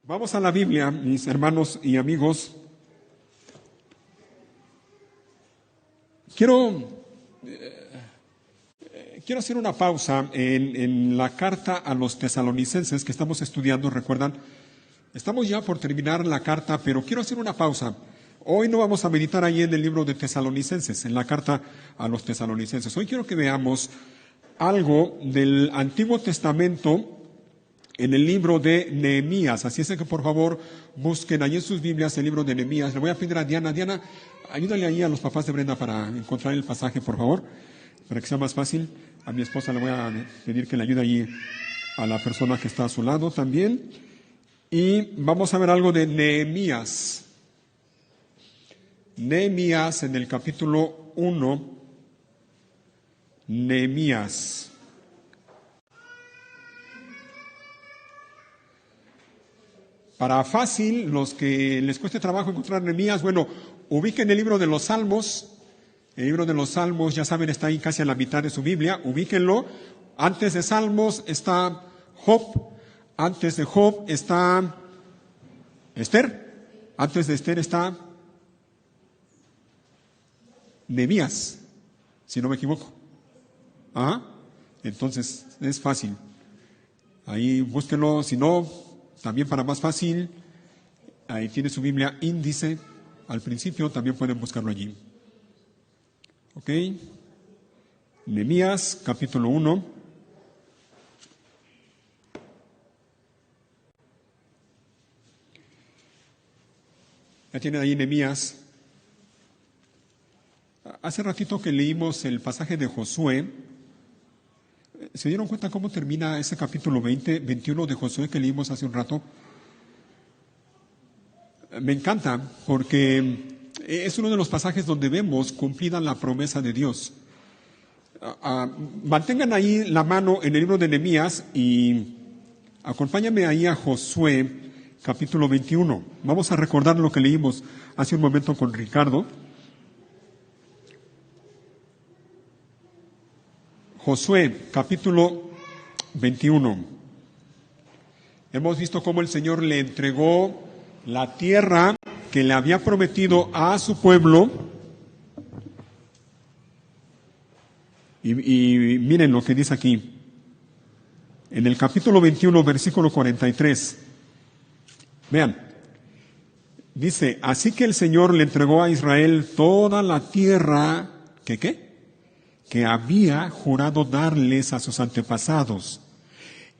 Vamos a la Biblia, mis hermanos y amigos. Quiero hacer una pausa en la carta a los tesalonicenses que estamos estudiando. Recuerdan, estamos ya por terminar la carta, pero quiero hacer una pausa. Hoy no vamos a meditar ahí en el libro de Tesalonicenses, en la carta a los tesalonicenses. Hoy quiero que veamos algo del Antiguo Testamento en el libro de Nehemías. Así es que por favor busquen ahí en sus Biblias el libro de Nehemías. Le voy a pedir a Diana, ayúdale ahí a los papás de Brenda para encontrar el pasaje, por favor, para que sea más fácil. A mi esposa le voy a pedir que le ayude ahí a la persona que está a su lado también. Y vamos a ver algo de Nehemías. Nehemías en el capítulo 1. Nehemías. Para fácil, los que les cueste trabajo encontrar Nehemías, bueno, ubiquen el libro de los Salmos. El libro de los Salmos, ya saben, está ahí casi a la mitad de su Biblia. Ubíquenlo. Antes de Salmos está Job. Antes de Job está Esther. Antes de Esther está Nehemías, si no me equivoco. Entonces, es fácil. Ahí búsquenlo, si no, también para más fácil, ahí tiene su Biblia índice, al principio también pueden buscarlo allí. ¿Ok? Nehemías, capítulo 1. Ya tienen ahí Nehemías. Hace ratito que leímos el pasaje de Josué, ¿se dieron cuenta cómo termina ese capítulo 21 de Josué que leímos hace un rato? Me encanta porque es uno de los pasajes donde vemos cumplida la promesa de Dios. Mantengan ahí la mano en el libro de Nehemías y acompáñame ahí a Josué, capítulo 21. Vamos a recordar lo que leímos hace un momento con Ricardo. Josué, capítulo 21. Hemos visto cómo el Señor le entregó la tierra que le había prometido a su pueblo. Y miren lo que dice aquí. En el capítulo 21, versículo 43. Vean. Dice, así que el Señor le entregó a Israel toda la tierra, que había jurado darles a sus antepasados.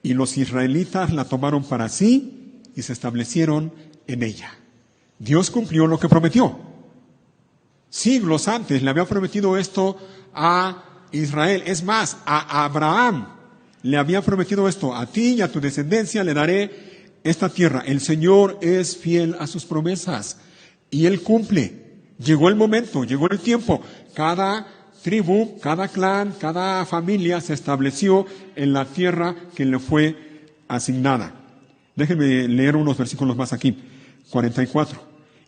Y los israelitas la tomaron para sí y se establecieron en ella. Dios cumplió lo que prometió. Siglos antes le había prometido esto a Israel. Es más, a Abraham le había prometido esto. A ti y a tu descendencia le daré esta tierra. El Señor es fiel a sus promesas y Él cumple. Llegó el momento, llegó el tiempo. Cada tribu, cada clan, cada familia se estableció en la tierra que le fue asignada. Déjenme leer unos versículos más aquí. 44.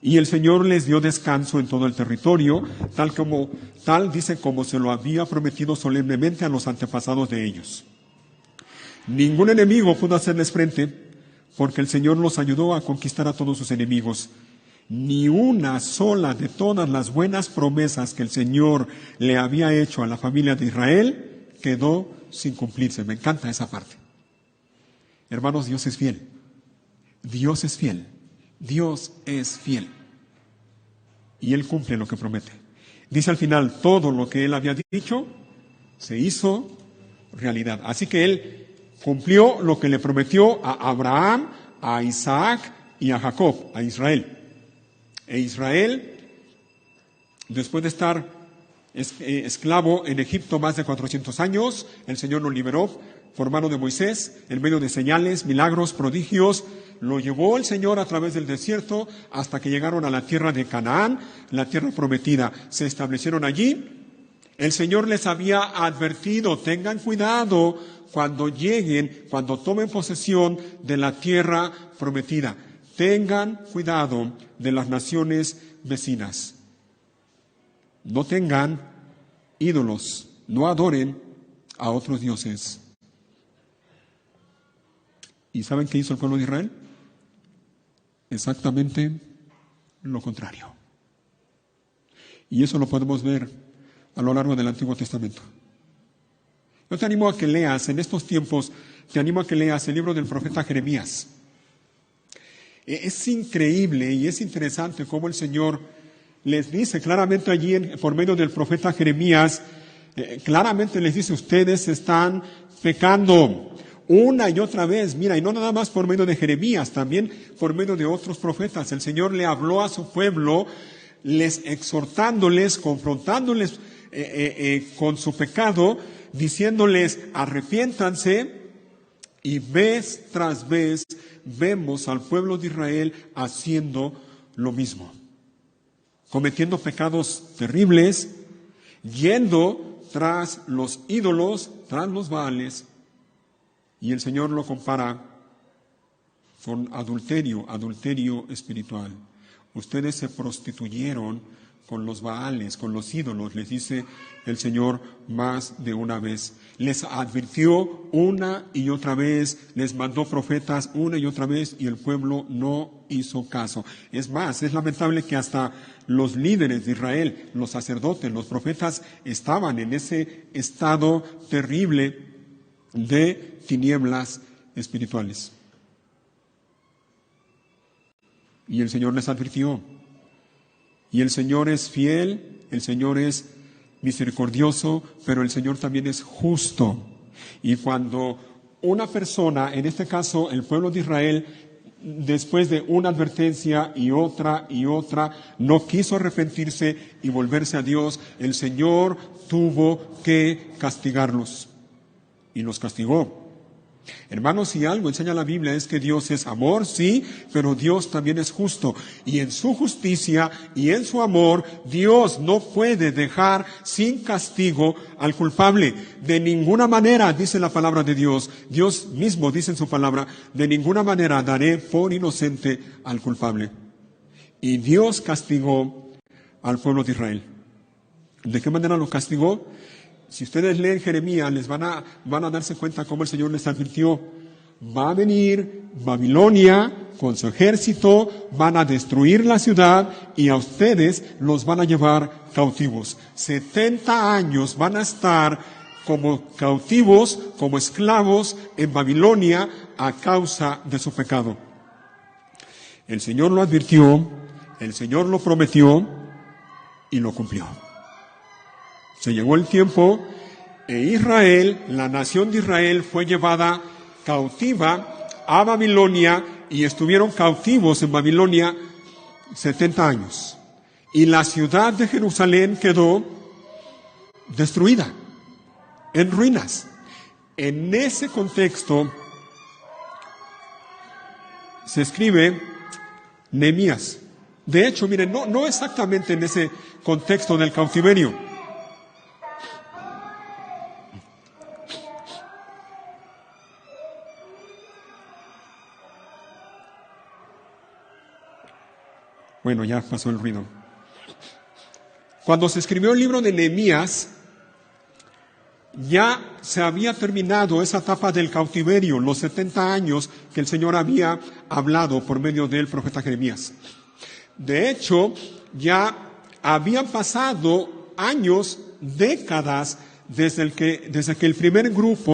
Y el Señor les dio descanso en todo el territorio, tal dice como se lo había prometido solemnemente a los antepasados de ellos. Ningún enemigo pudo hacerles frente, porque el Señor los ayudó a conquistar a todos sus enemigos. Ni una sola de todas las buenas promesas que el Señor le había hecho a la familia de Israel quedó sin cumplirse. Me encanta esa parte. Hermanos, Dios es fiel. Dios es fiel. Dios es fiel. Y Él cumple lo que promete. Dice al final, todo lo que Él había dicho se hizo realidad. Así que Él cumplió lo que le prometió a Abraham, a Isaac y a Jacob, a Israel. E Israel, después de estar esclavo en Egipto más de 400 años, el Señor lo liberó por mano de Moisés, en medio de señales, milagros, prodigios. Lo llevó el Señor a través del desierto hasta que llegaron a la tierra de Canaán, la tierra prometida. Se establecieron allí. El Señor les había advertido, tengan cuidado cuando lleguen, cuando tomen posesión de la tierra prometida. Tengan cuidado de las naciones vecinas. No tengan ídolos, no adoren a otros dioses. ¿Y saben qué hizo el pueblo de Israel? exactamente lo contrario. Y eso lo podemos ver a lo largo del Antiguo Testamento. Yo te animo a que leas, en estos tiempos, te animo a que leas el libro del profeta Jeremías. Es increíble y es interesante cómo el Señor les dice claramente allí, por medio del profeta Jeremías, claramente les dice, ustedes están pecando una y otra vez. Mira, y no nada más por medio de Jeremías, también por medio de otros profetas. El Señor le habló a su pueblo, les exhortándoles, confrontándoles con su pecado, diciéndoles, arrepiéntanse. Y vez tras vez vemos al pueblo de Israel haciendo lo mismo, cometiendo pecados terribles, yendo tras los ídolos, tras los baales, y el Señor lo compara con adulterio espiritual. Ustedes se prostituyeron con los baales, con los ídolos, les dice el Señor más de una vez. Les advirtió una y otra vez, les mandó profetas una y otra vez, y el pueblo no hizo caso. Es más, es lamentable que hasta los líderes de Israel, los sacerdotes, los profetas, estaban en ese estado terrible de tinieblas espirituales. Y el Señor les advirtió. Y el Señor es fiel, el Señor es misericordioso, pero el Señor también es justo. Y cuando una persona, en este caso el pueblo de Israel, después de una advertencia y otra, no quiso arrepentirse y volverse a Dios, el Señor tuvo que castigarlos. Y los castigó. Hermanos, si algo enseña la Biblia es que Dios es amor, sí, pero Dios también es justo. Y en su justicia y en su amor, Dios no puede dejar sin castigo al culpable. De ninguna manera, dice la palabra de Dios, Dios mismo dice en su palabra, de ninguna manera daré por inocente al culpable. Y Dios castigó al pueblo de Israel. ¿De qué manera lo castigó? Si ustedes leen Jeremías, van a darse cuenta cómo el Señor les advirtió. Va a venir Babilonia con su ejército, van a destruir la ciudad y a ustedes los van a llevar cautivos. 70 años van a estar como cautivos, como esclavos en Babilonia a causa de su pecado. El Señor lo advirtió, el Señor lo prometió y lo cumplió. Se llegó el tiempo e Israel, la nación de Israel, fue llevada cautiva a Babilonia y estuvieron cautivos en Babilonia 70 años. Y la ciudad de Jerusalén quedó destruida, en ruinas. En ese contexto se escribe Nehemías. De hecho, miren, no exactamente en ese contexto del cautiverio. Bueno, ya pasó el ruido. Cuando se escribió el libro de Nehemías, ya se había terminado esa etapa del cautiverio, los 70 años que el Señor había hablado por medio del profeta Jeremías. De hecho, ya habían pasado años, décadas, desde que el primer grupo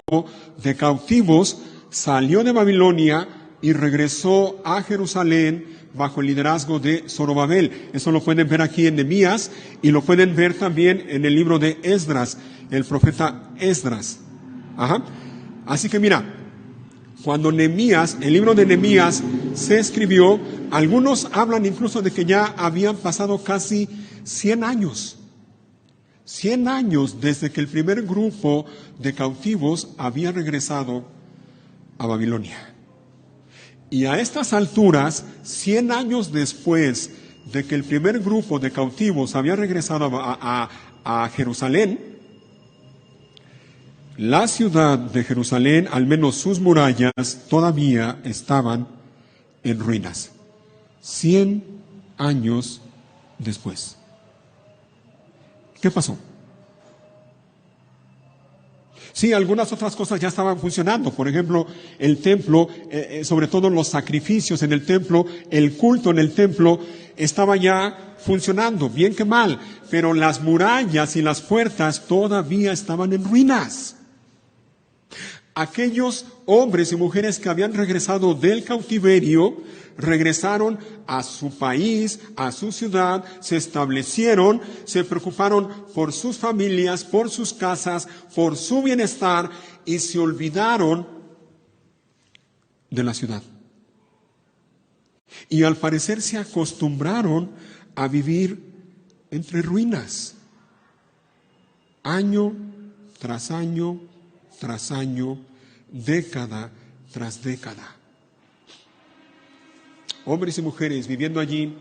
de cautivos salió de Babilonia y regresó a Jerusalén bajo el liderazgo de Zorobabel. Eso lo pueden ver aquí en Nehemías y lo pueden ver también en el libro de Esdras, el profeta Esdras. Así que mira, cuando Nehemías, el libro de Nehemías se escribió, algunos hablan incluso de que ya habían pasado casi 100 años. 100 años desde que el primer grupo de cautivos había regresado a Babilonia. Y a estas alturas, 100 años después de que el primer grupo de cautivos había regresado a Jerusalén, la ciudad de Jerusalén, al menos sus murallas, todavía estaban en ruinas. 100 años después. ¿Qué pasó? Sí, algunas otras cosas ya estaban funcionando. Por ejemplo, el templo, sobre todo los sacrificios en el templo, el culto en el templo, estaba ya funcionando, bien que mal. Pero las murallas y las puertas todavía estaban en ruinas. Aquellos hombres y mujeres que habían regresado del cautiverio, regresaron a su país, a su ciudad, se establecieron, se preocuparon por sus familias, por sus casas, por su bienestar y se olvidaron de la ciudad. Y al parecer se acostumbraron a vivir entre ruinas, año tras año tras año, década tras década. Hombres y mujeres viviendo allí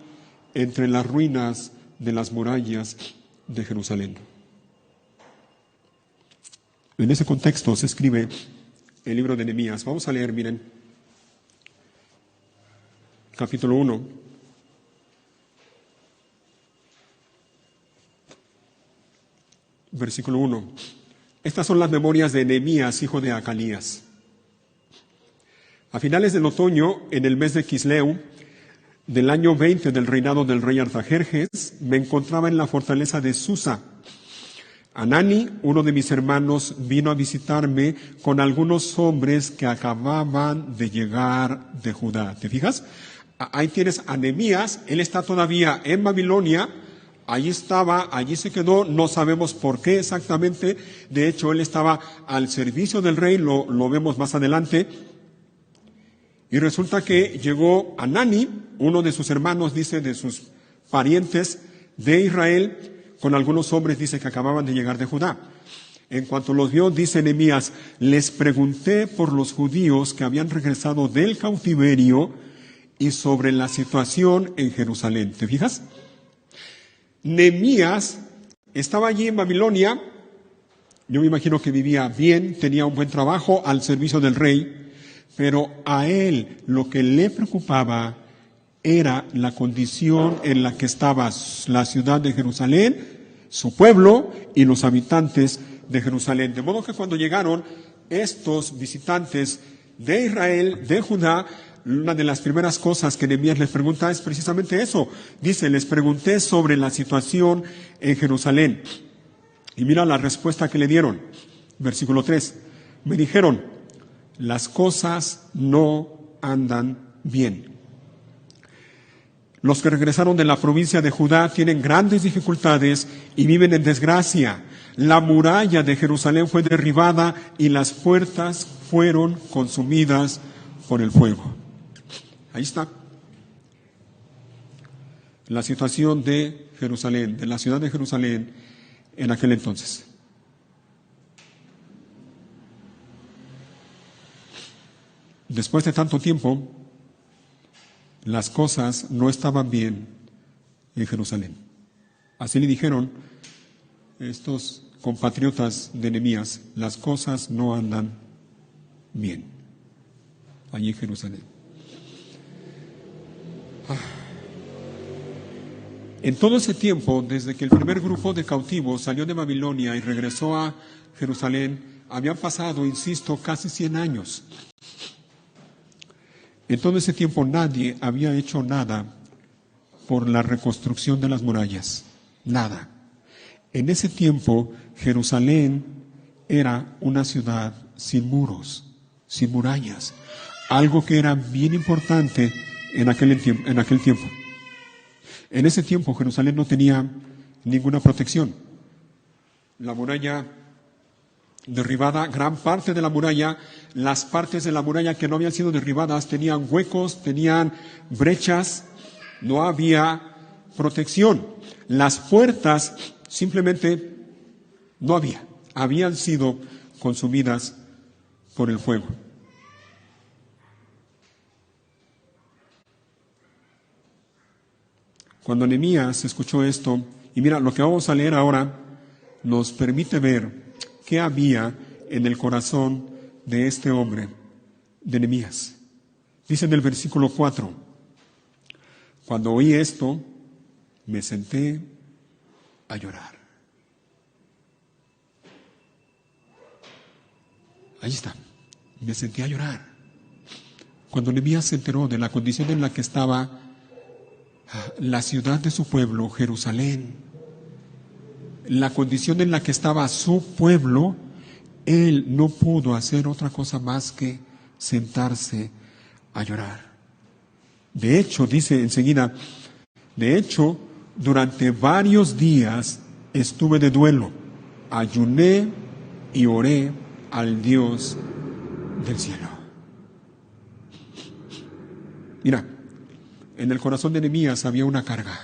entre las ruinas de las murallas de Jerusalén. En ese contexto se escribe el libro de Nehemías. Vamos a leer, miren, capítulo 1. Versículo 1. Estas son las memorias de Nehemías, hijo de Acalías. A finales del otoño, en el mes de Quisleu, del año 20 del reinado del rey Artajerjes, me encontraba en la fortaleza de Susa. Anani, uno de mis hermanos, vino a visitarme con algunos hombres que acababan de llegar de Judá. ¿Te fijas? Ahí tienes a Nehemías, él está todavía en Babilonia. Allí estaba, allí se quedó, no sabemos por qué exactamente. De hecho, él estaba al servicio del rey, lo vemos más adelante. Y resulta que llegó Anani, uno de sus hermanos, dice, de sus parientes de Israel, con algunos hombres, dice, que acababan de llegar de Judá. En cuanto los vio, dice Nehemías, les pregunté por los judíos que habían regresado del cautiverio y sobre la situación en Jerusalén. ¿Te fijas? Nehemías estaba allí en Babilonia, yo me imagino que vivía bien, tenía un buen trabajo al servicio del rey, pero a él lo que le preocupaba era la condición en la que estaba la ciudad de Jerusalén, su pueblo y los habitantes de Jerusalén. De modo que cuando llegaron estos visitantes de Israel, de Judá, una de las primeras cosas que Nehemías les pregunta es precisamente eso. Dice, les pregunté sobre la situación en Jerusalén. Y mira la respuesta que le dieron. Versículo 3. Me dijeron, las cosas no andan bien. Los que regresaron de la provincia de Judá tienen grandes dificultades y viven en desgracia. La muralla de Jerusalén fue derribada y las puertas fueron consumidas por el fuego. Ahí está. La situación de Jerusalén, de la ciudad de Jerusalén en aquel entonces. Después de tanto tiempo, las cosas no estaban bien en Jerusalén. Así le dijeron estos compatriotas de Nehemías, las cosas no andan bien allí en Jerusalén. En todo ese tiempo, desde que el primer grupo de cautivos salió de Babilonia y regresó a Jerusalén, habían pasado, insisto, casi 100 años. En todo ese tiempo nadie había hecho nada por la reconstrucción de las murallas. Nada. En ese tiempo, Jerusalén era una ciudad sin muros, sin murallas. Algo que era bien importante en aquel tiempo. En ese tiempo Jerusalén no tenía ninguna protección. La muralla derribada, gran parte de la muralla, las partes de la muralla que no habían sido derribadas tenían huecos, tenían brechas, no había protección. Las puertas simplemente no habían sido consumidas por el fuego. Cuando Nehemías escuchó esto, y mira, lo que vamos a leer ahora nos permite ver qué había en el corazón de este hombre, de Nehemías. Dice en el versículo 4, cuando oí esto, me senté a llorar. Ahí está. Me senté a llorar. Cuando Nehemías se enteró de la condición en la que estaba la ciudad de su pueblo, Jerusalén, la condición en la que estaba su pueblo, él no pudo hacer otra cosa más que sentarse a llorar. De hecho, dice enseguida, de hecho, durante varios días estuve de duelo, ayuné y oré al Dios del cielo. Mira, en el corazón de Nehemías había una carga.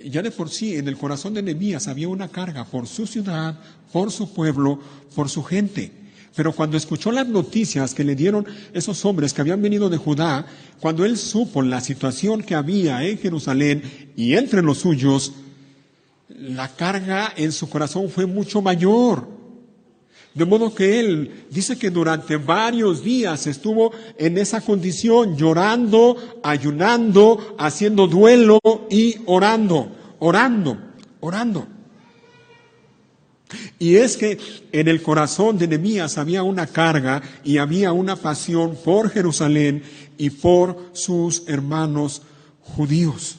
Ya de por sí, en el corazón de Nehemías había una carga por su ciudad, por su pueblo, por su gente. Pero cuando escuchó las noticias que le dieron esos hombres que habían venido de Judá, cuando él supo la situación que había en Jerusalén y entre los suyos, la carga en su corazón fue mucho mayor. De modo que él dice que durante varios días estuvo en esa condición, llorando, ayunando, haciendo duelo y orando. Y es que en el corazón de Nehemías había una carga y había una pasión por Jerusalén y por sus hermanos judíos.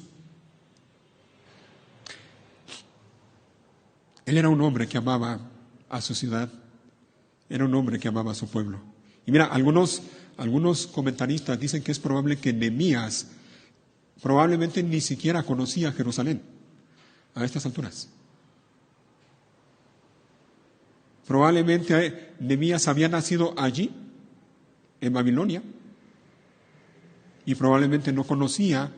Él era un hombre que amaba a su ciudad. Era un hombre que amaba a su pueblo. Y mira, algunos comentaristas dicen que es probable que Nehemías probablemente ni siquiera conocía Jerusalén a estas alturas. Probablemente Nehemías había nacido allí, en Babilonia, y probablemente no conocía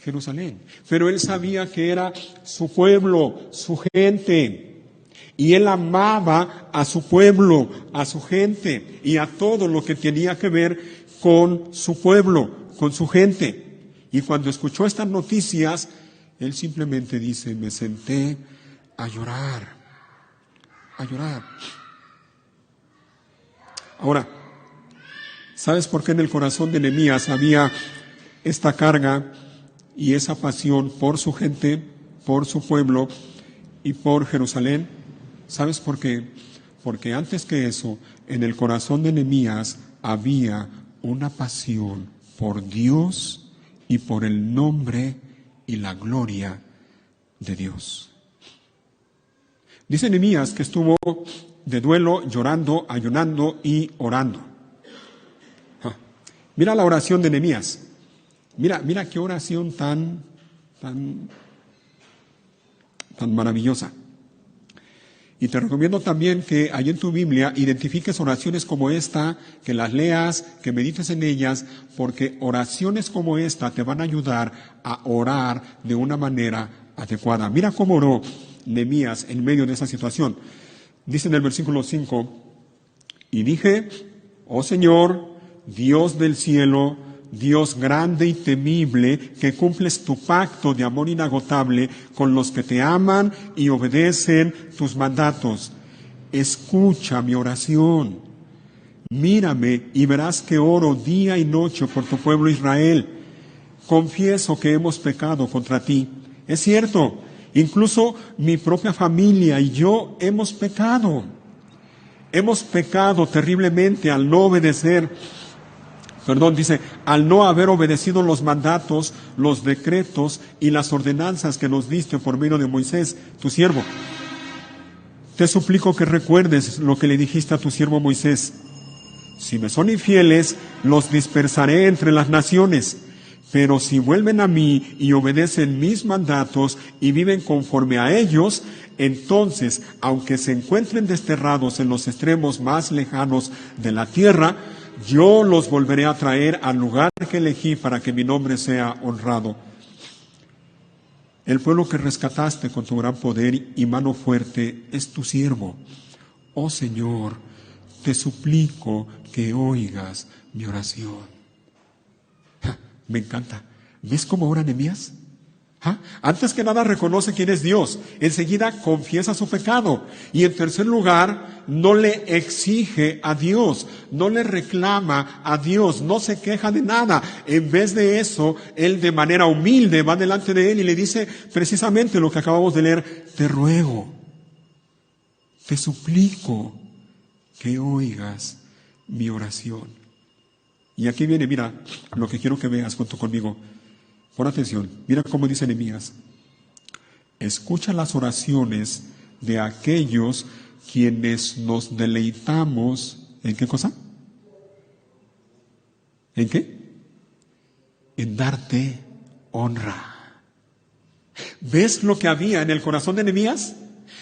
Jerusalén. Pero él sabía que era su pueblo, su gente. Y él amaba a su pueblo, a su gente y a todo lo que tenía que ver con su pueblo, con su gente. Y cuando escuchó estas noticias, él simplemente dice, me senté a llorar. Ahora, ¿sabes por qué en el corazón de Nehemías había esta carga y esa pasión por su gente, por su pueblo y por Jerusalén? ¿Sabes por qué? Porque antes que eso, en el corazón de Nehemías había una pasión por Dios y por el nombre y la gloria de Dios. Dice Nehemías que estuvo de duelo, llorando, ayunando y orando. Mira la oración de Nehemías. Mira qué oración tan maravillosa. Y te recomiendo también que allí en tu Biblia identifiques oraciones como esta, que las leas, que medites en ellas, porque oraciones como esta te van a ayudar a orar de una manera adecuada. Mira cómo oró Nehemías en medio de esa situación. Dice en el versículo 5, y dije, oh Señor, Dios del cielo, Dios grande y temible, que cumples tu pacto de amor inagotable con los que te aman y obedecen tus mandatos. Escucha mi oración. Mírame y verás que oro día y noche por tu pueblo Israel. Confieso que hemos pecado contra ti. Es cierto, incluso mi propia familia y yo hemos pecado. Hemos pecado terriblemente al no al no haber obedecido los mandatos, los decretos y las ordenanzas que nos diste por medio de Moisés, tu siervo. Te suplico que recuerdes lo que le dijiste a tu siervo Moisés. Si me son infieles, los dispersaré entre las naciones. Pero si vuelven a mí y obedecen mis mandatos y viven conforme a ellos, entonces, aunque se encuentren desterrados en los extremos más lejanos de la tierra, yo los volveré a traer al lugar que elegí para que mi nombre sea honrado. El pueblo que rescataste con tu gran poder y mano fuerte es tu siervo. Oh Señor, te suplico que oigas mi oración. Me encanta. ¿Ves cómo ora Nehemías? Antes que nada reconoce quién es Dios. Enseguida confiesa su pecado. Y en tercer lugar, no le exige a Dios, no le reclama a Dios, no se queja de nada. En vez de eso, él de manera humilde va delante de él y le dice precisamente lo que acabamos de leer: te ruego te suplico que oigas mi oración. Y aquí viene, mira, lo que quiero que veas junto conmigo. Pon atención, mira cómo dice Nehemías. Escucha las oraciones de aquellos quienes nos deleitamos. ¿En qué cosa? ¿En qué? En darte honra. ¿Ves lo que había en el corazón de Nehemías?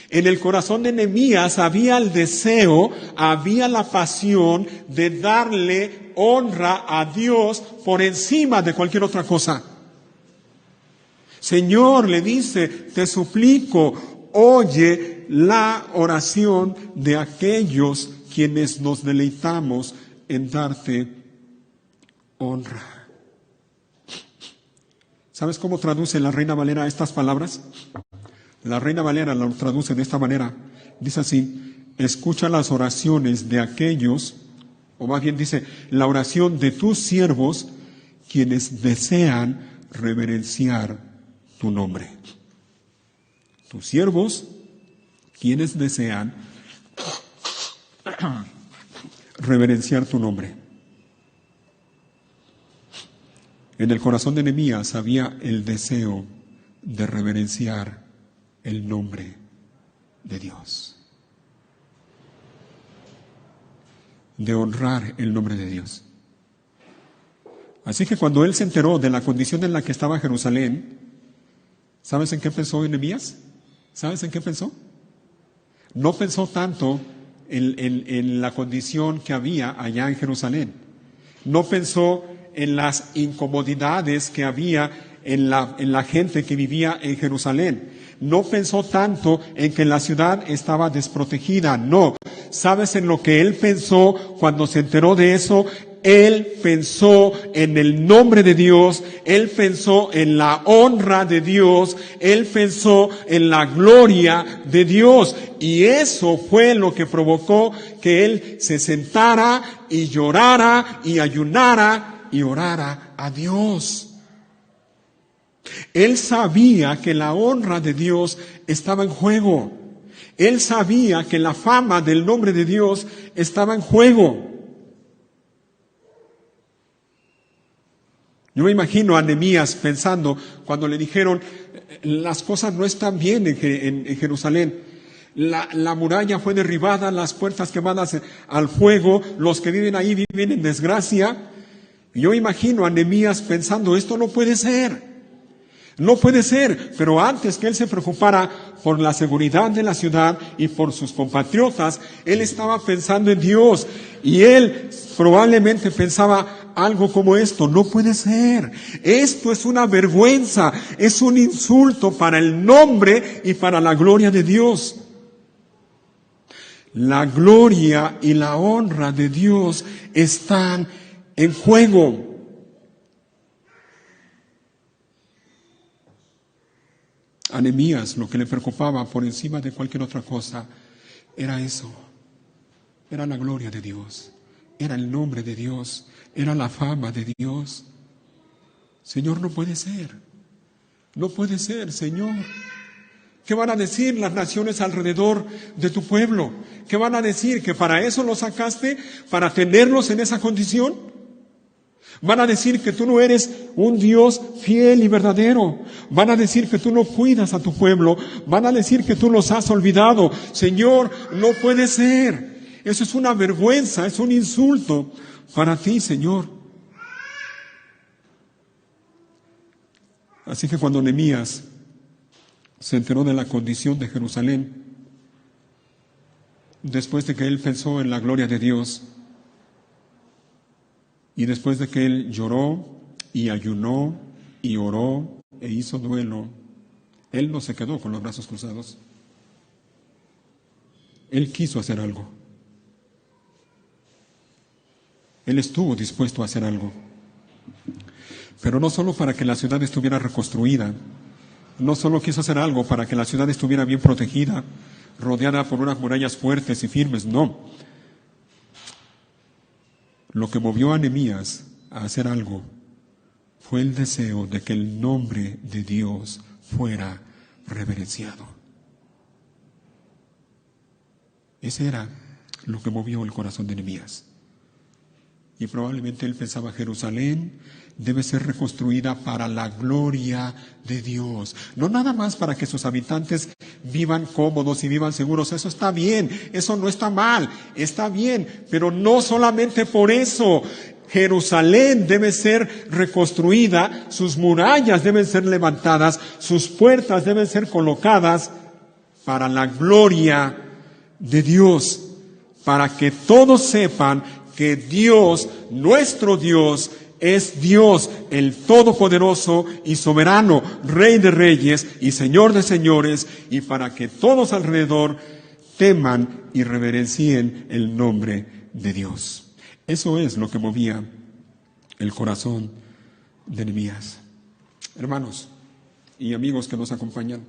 En el corazón de Nehemías había el deseo, había la pasión de darle honra a Dios por encima de cualquier otra cosa. Señor, le dice, te suplico, oye la oración de aquellos quienes nos deleitamos en darte honra. ¿Sabes cómo traduce la Reina Valera estas palabras? La Reina Valera lo traduce de esta manera. Dice así, escucha las oraciones de aquellos, o más bien dice, la oración de tus siervos, quienes desean reverenciar tu nombre. Tus siervos, quienes desean reverenciar tu nombre. En el corazón de Nehemías había el deseo de reverenciar el nombre de Dios, de honrar el nombre de Dios. Así que cuando él se enteró de la condición en la que estaba Jerusalén, ¿sabes en qué pensó Nehemías? ¿Sabes en qué pensó? No pensó tanto en la condición que había allá en Jerusalén. No pensó en las incomodidades que había en la gente que vivía en Jerusalén. No pensó tanto en que la ciudad estaba desprotegida. No. ¿Sabes en lo que él pensó cuando se enteró de eso? Él pensó en el nombre de Dios, él pensó en la honra de Dios, él pensó en la gloria de Dios. Y eso fue lo que provocó que él se sentara y llorara y ayunara y orara a Dios. Él sabía que la honra de Dios estaba en juego. Él sabía que la fama del nombre de Dios estaba en juego. Yo me imagino a Nehemías pensando cuando le dijeron, las cosas no están bien en Jerusalén. La muralla fue derribada, las puertas quemadas al fuego, los que viven ahí viven en desgracia. Yo imagino a Nehemías pensando, esto no puede ser. No puede ser, pero antes que él se preocupara por la seguridad de la ciudad y por sus compatriotas, él estaba pensando en Dios. Y él probablemente pensaba algo como esto: no puede ser. Esto es una vergüenza, es un insulto para el nombre y para la gloria de Dios. La gloria y la honra de Dios están en juego. A Nehemías lo que le preocupaba por encima de cualquier otra cosa era eso, era la gloria de Dios, era el nombre de Dios, era la fama de Dios. Señor, no puede ser, Señor. ¿Qué van a decir las naciones alrededor de tu pueblo? ¿Qué van a decir? ¿Que para eso los sacaste? ¿Para tenerlos en esa condición? Van a decir que tú no eres un Dios fiel y verdadero. Van a decir que tú no cuidas a tu pueblo. Van a decir que tú los has olvidado. Señor, no puede ser. Eso es una vergüenza, es un insulto para ti, Señor. Así que cuando Nehemías se enteró de la condición de Jerusalén, después de que él pensó en la gloria de Dios, y después de que él lloró y ayunó y oró e hizo duelo, él no se quedó con los brazos cruzados. Él quiso hacer algo. Él estuvo dispuesto a hacer algo. Pero no solo para que la ciudad estuviera reconstruida, no solo quiso hacer algo para que la ciudad estuviera bien protegida, rodeada por unas murallas fuertes y firmes, no. Lo que movió a Nehemías a hacer algo fue el deseo de que el nombre de Dios fuera reverenciado. Ese era lo que movió el corazón de Nehemías. Y probablemente él pensaba: Jerusalén debe ser reconstruida para la gloria de Dios. No nada más para que sus habitantes vivan cómodos y vivan seguros. Eso está bien, eso no está mal, está bien, pero no solamente por eso. Jerusalén debe ser reconstruida, sus murallas deben ser levantadas, sus puertas deben ser colocadas para la gloria de Dios, para que todos sepan que Dios, nuestro Dios, es Dios, el Todopoderoso y Soberano, Rey de Reyes y Señor de Señores, y para que todos alrededor teman y reverencien el nombre de Dios. Eso es lo que movía el corazón de Nehemías. Hermanos y amigos que nos acompañan,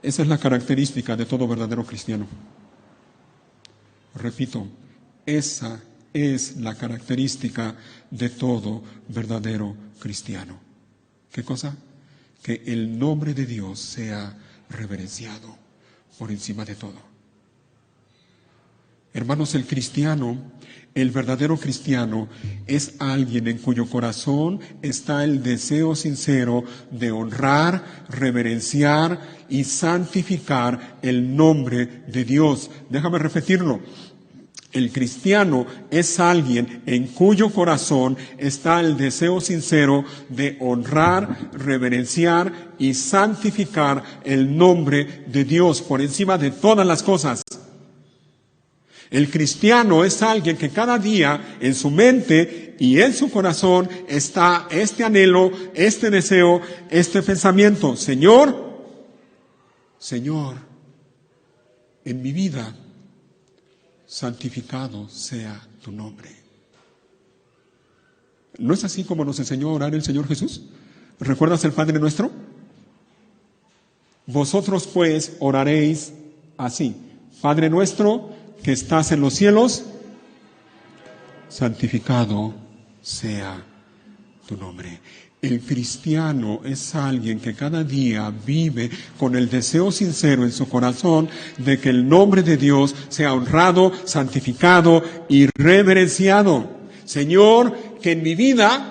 esa es la característica de todo verdadero cristiano. Repito, esa es la característica de todo verdadero cristiano. ¿Qué cosa? Que el nombre de Dios sea reverenciado por encima de todo. Hermanos, el cristiano, el verdadero cristiano, es alguien en cuyo corazón está el deseo sincero de honrar, reverenciar y santificar el nombre de Dios. Déjame repetirlo. El cristiano es alguien en cuyo corazón está el deseo sincero de honrar, reverenciar y santificar el nombre de Dios por encima de todas las cosas. El cristiano es alguien que cada día en su mente y en su corazón está este anhelo, este deseo, este pensamiento: Señor, en mi vida, santificado sea tu nombre. ¿No es así como nos enseñó a orar el Señor Jesús? ¿Recuerdas el Padre Nuestro? Vosotros pues oraréis así: Padre nuestro que estás en los cielos, santificado sea tu nombre. El cristiano es alguien que cada día vive con el deseo sincero en su corazón de que el nombre de Dios sea honrado, santificado y reverenciado. Señor, que en mi vida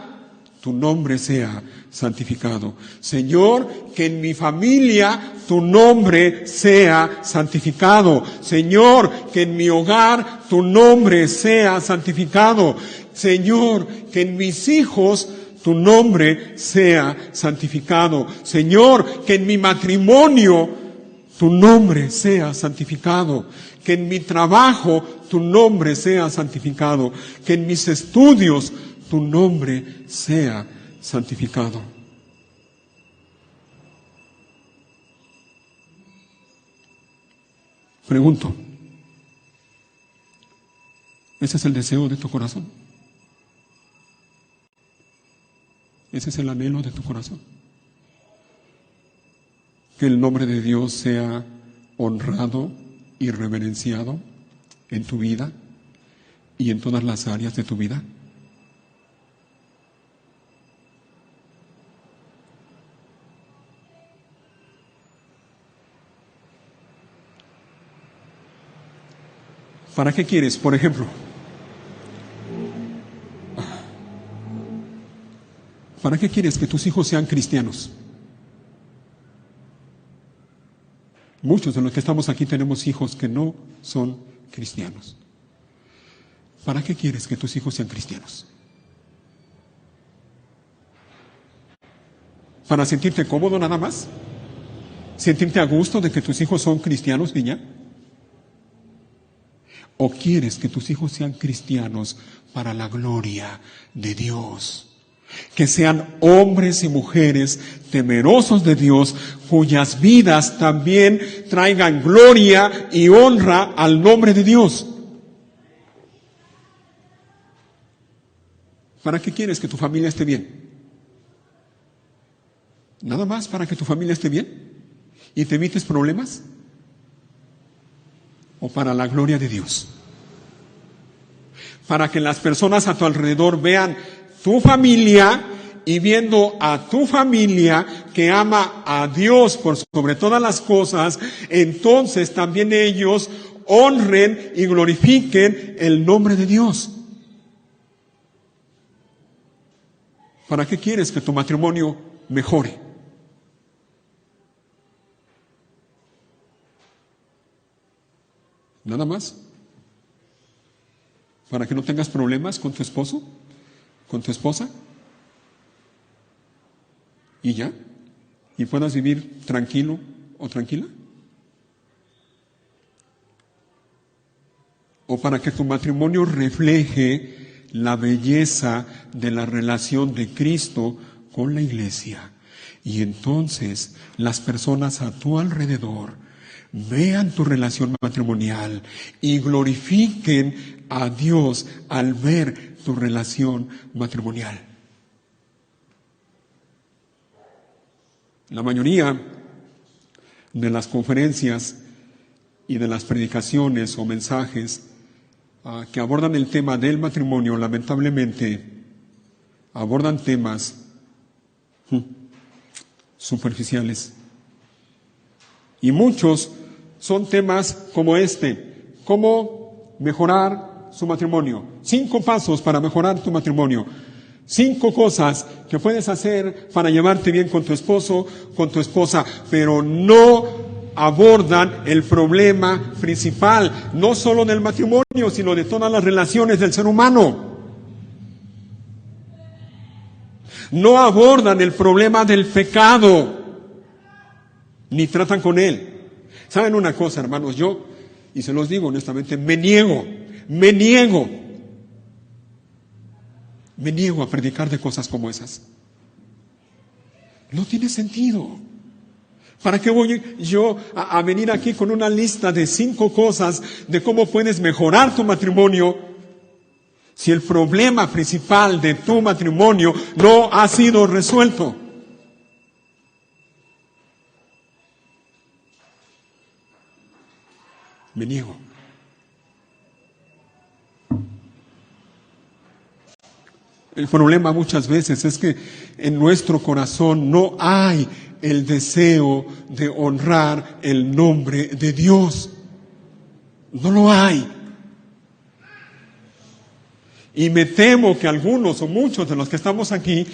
tu nombre sea santificado. Señor, que en mi familia tu nombre sea santificado. Señor, que en mi hogar tu nombre sea santificado. Señor, que en mis hijos tu nombre sea santificado. Señor, que en mi matrimonio tu nombre sea santificado. Que en mi trabajo tu nombre sea santificado. Que en mis estudios tu nombre sea santificado. Pregunto, ¿ese es el deseo de tu corazón? ¿Ese es el anhelo de tu corazón? Que el nombre de Dios sea honrado y reverenciado en tu vida y en todas las áreas de tu vida. ¿Para qué quieres, por ejemplo? ¿Para qué quieres que tus hijos sean cristianos? Muchos de los que estamos aquí tenemos hijos que no son cristianos. ¿Para qué quieres que tus hijos sean cristianos? ¿Para sentirte cómodo nada más? ¿Sentirte a gusto de que tus hijos son cristianos y ya? ¿O quieres que tus hijos sean cristianos para la gloria de Dios? Que sean hombres y mujeres temerosos de Dios, cuyas vidas también traigan gloria y honra al nombre de Dios. ¿Para qué quieres que tu familia esté bien? ¿Nada más para que tu familia esté bien y te evites problemas? ¿O para la gloria de Dios? Para que las personas a tu alrededor vean tu familia y viendo a tu familia que ama a Dios por sobre todas las cosas, entonces también ellos honren y glorifiquen el nombre de Dios. ¿Para qué quieres que tu matrimonio mejore? ¿Nada más? ¿Para que no tengas problemas con tu esposo? ¿Con tu esposa? ¿Y ya? ¿Y puedas vivir tranquilo o tranquila? ¿O para que tu matrimonio refleje la belleza de la relación de Cristo con la iglesia? Y entonces las personas a tu alrededor vean tu relación matrimonial y glorifiquen a Dios al ver tu relación matrimonial. La mayoría de las conferencias y de las predicaciones o mensajes que abordan el tema del matrimonio, lamentablemente, abordan temas superficiales. Y muchos son temas como este: cómo mejorar su matrimonio. 5 pasos para mejorar tu matrimonio. 5 cosas que puedes hacer para llevarte bien con tu esposo, con tu esposa, pero no abordan el problema principal, no solo del matrimonio, sino de todas las relaciones del ser humano. No abordan el problema del pecado, ni tratan con él. ¿Saben una cosa, hermanos? Yo, y se los digo honestamente, me niego a predicar de cosas como esas. No tiene sentido. ¿Para qué voy yo a venir aquí con una lista de 5 cosas de cómo puedes mejorar tu matrimonio si el problema principal de tu matrimonio no ha sido resuelto? Me niego. El problema muchas veces es que en nuestro corazón no hay el deseo de honrar el nombre de Dios. No lo hay. Y me temo que algunos o muchos de los que estamos aquí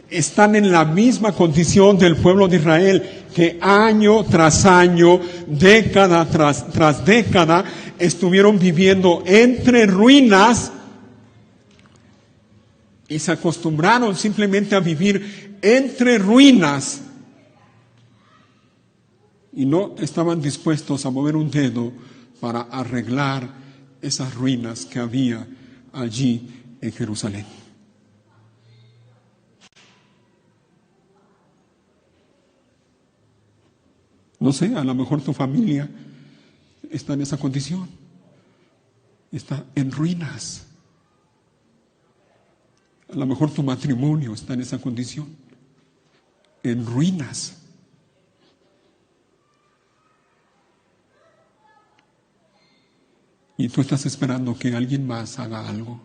están en la misma condición del pueblo de Israel, que año tras año, década tras década, estuvieron viviendo entre ruinas y se acostumbraron simplemente a vivir entre ruinas y no estaban dispuestos a mover un dedo para arreglar esas ruinas que había allí en Jerusalén. No sé, a lo mejor tu familia está en esa condición, está en ruinas. A lo mejor tu matrimonio está en esa condición, en ruinas. Y tú estás esperando que alguien más haga algo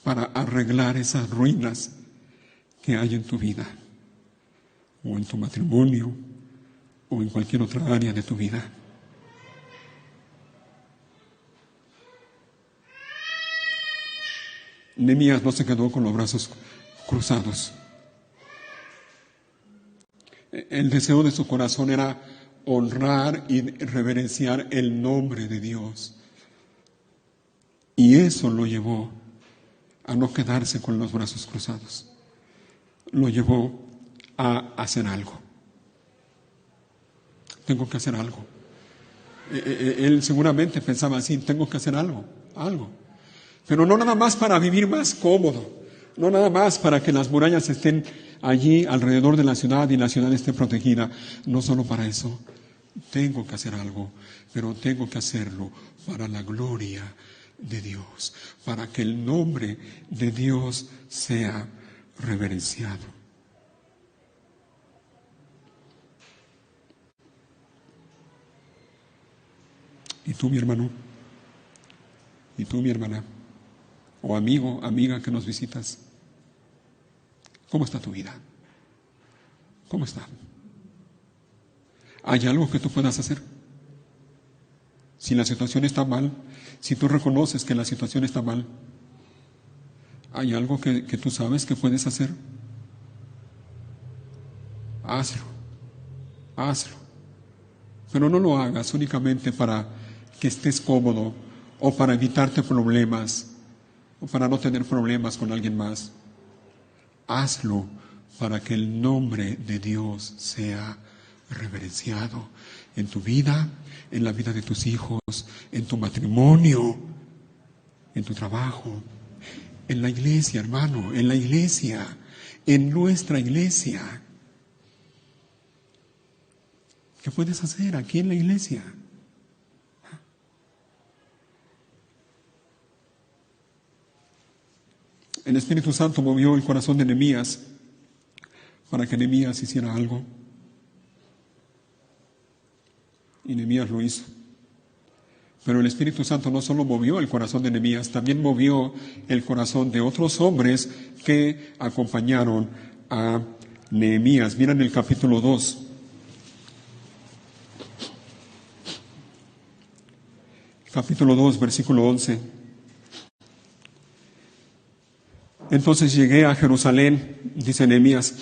para arreglar esas ruinas que hay en tu vida, o en tu matrimonio, o en cualquier otra área de tu vida. Nehemías no se quedó con los brazos cruzados. El deseo de su corazón era honrar y reverenciar el nombre de Dios. Y eso lo llevó a no quedarse con los brazos cruzados. Lo llevó a hacer algo. Tengo que hacer algo. Él seguramente pensaba así: tengo que hacer algo. Pero no nada más para vivir más cómodo, no nada más para que las murallas estén allí alrededor de la ciudad y la ciudad esté protegida. No solo para eso. Tengo que hacer algo, pero tengo que hacerlo para la gloria de Dios, para que el nombre de Dios sea reverenciado. ¿Y tú, mi hermano? ¿Y tú, mi hermana? O amigo, amiga que nos visitas. ¿Cómo está tu vida? ¿Cómo está? ¿Hay algo que tú puedas hacer? Si la situación está mal, si tú reconoces que la situación está mal, ¿hay algo que tú sabes que puedes hacer? Hazlo, hazlo. Pero no lo hagas únicamente para que estés cómodo o para evitarte problemas o para no tener problemas con alguien más. Hazlo para que el nombre de Dios sea reverenciado en tu vida, en la vida de tus hijos, en tu matrimonio, en tu trabajo, en la iglesia, hermano, en la iglesia, en nuestra iglesia. ¿Qué puedes hacer aquí en la iglesia? El Espíritu Santo movió el corazón de Nehemías para que Nehemías hiciera algo. Y Nehemías lo hizo. Pero el Espíritu Santo no solo movió el corazón de Nehemías, también movió el corazón de otros hombres que acompañaron a Nehemías. Miren el capítulo 2. Capítulo 2, versículo 11. Entonces llegué a Jerusalén, dice Nehemías,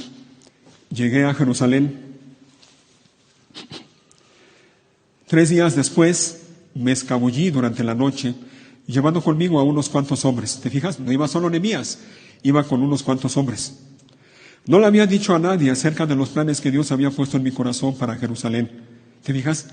llegué a Jerusalén. 3 días después me escabullí durante la noche, llevando conmigo a unos cuantos hombres. ¿Te fijas? No iba solo Nehemías, iba con unos cuantos hombres. No le había dicho a nadie acerca de los planes que Dios había puesto en mi corazón para Jerusalén. ¿Te fijas?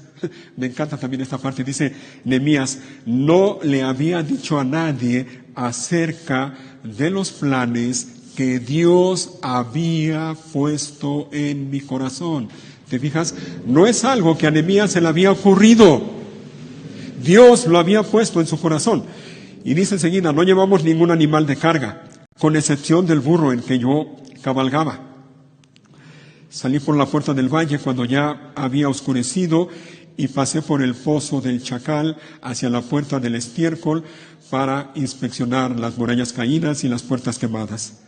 Me encanta también esta parte. Dice Nehemías, no le había dicho a nadie acerca de los planes que Dios había puesto en mi corazón. ¿Te fijas? No es algo que a Nehemías se le había ocurrido. Dios lo había puesto en su corazón. Y dice enseguida, no llevamos ningún animal de carga, con excepción del burro en que yo cabalgaba. Salí por la puerta del valle cuando ya había oscurecido y pasé por el foso del Chacal hacia la puerta del estiércol para inspeccionar las murallas caídas y las puertas quemadas.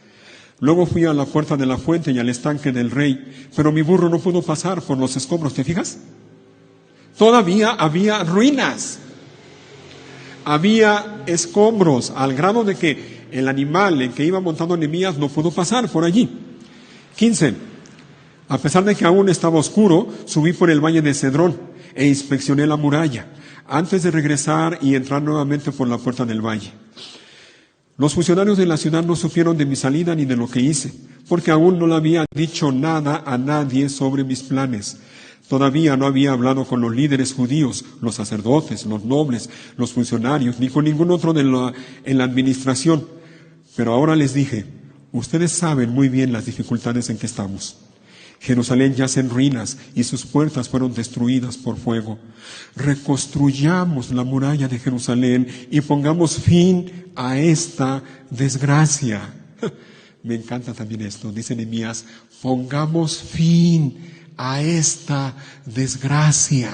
Luego fui a la puerta de la fuente y al estanque del rey, pero mi burro no pudo pasar por los escombros. ¿Te fijas? Todavía había ruinas, había escombros, al grado de que el animal en que iba montando Nehemías no pudo pasar por allí. 15. A pesar de que aún estaba oscuro, subí por el valle de Cedrón e inspeccioné la muralla, antes de regresar y entrar nuevamente por la puerta del valle. Los funcionarios de la ciudad no supieron de mi salida ni de lo que hice, porque aún no le había dicho nada a nadie sobre mis planes. Todavía no había hablado con los líderes judíos, los sacerdotes, los nobles, los funcionarios, ni con ningún otro en la administración. Pero ahora les dije, ustedes saben muy bien las dificultades en que estamos. Jerusalén yace en ruinas y sus puertas fueron destruidas por fuego. Reconstruyamos la muralla de Jerusalén y pongamos fin a esta desgracia. Me encanta también esto, dice Nehemías, pongamos fin a esta desgracia.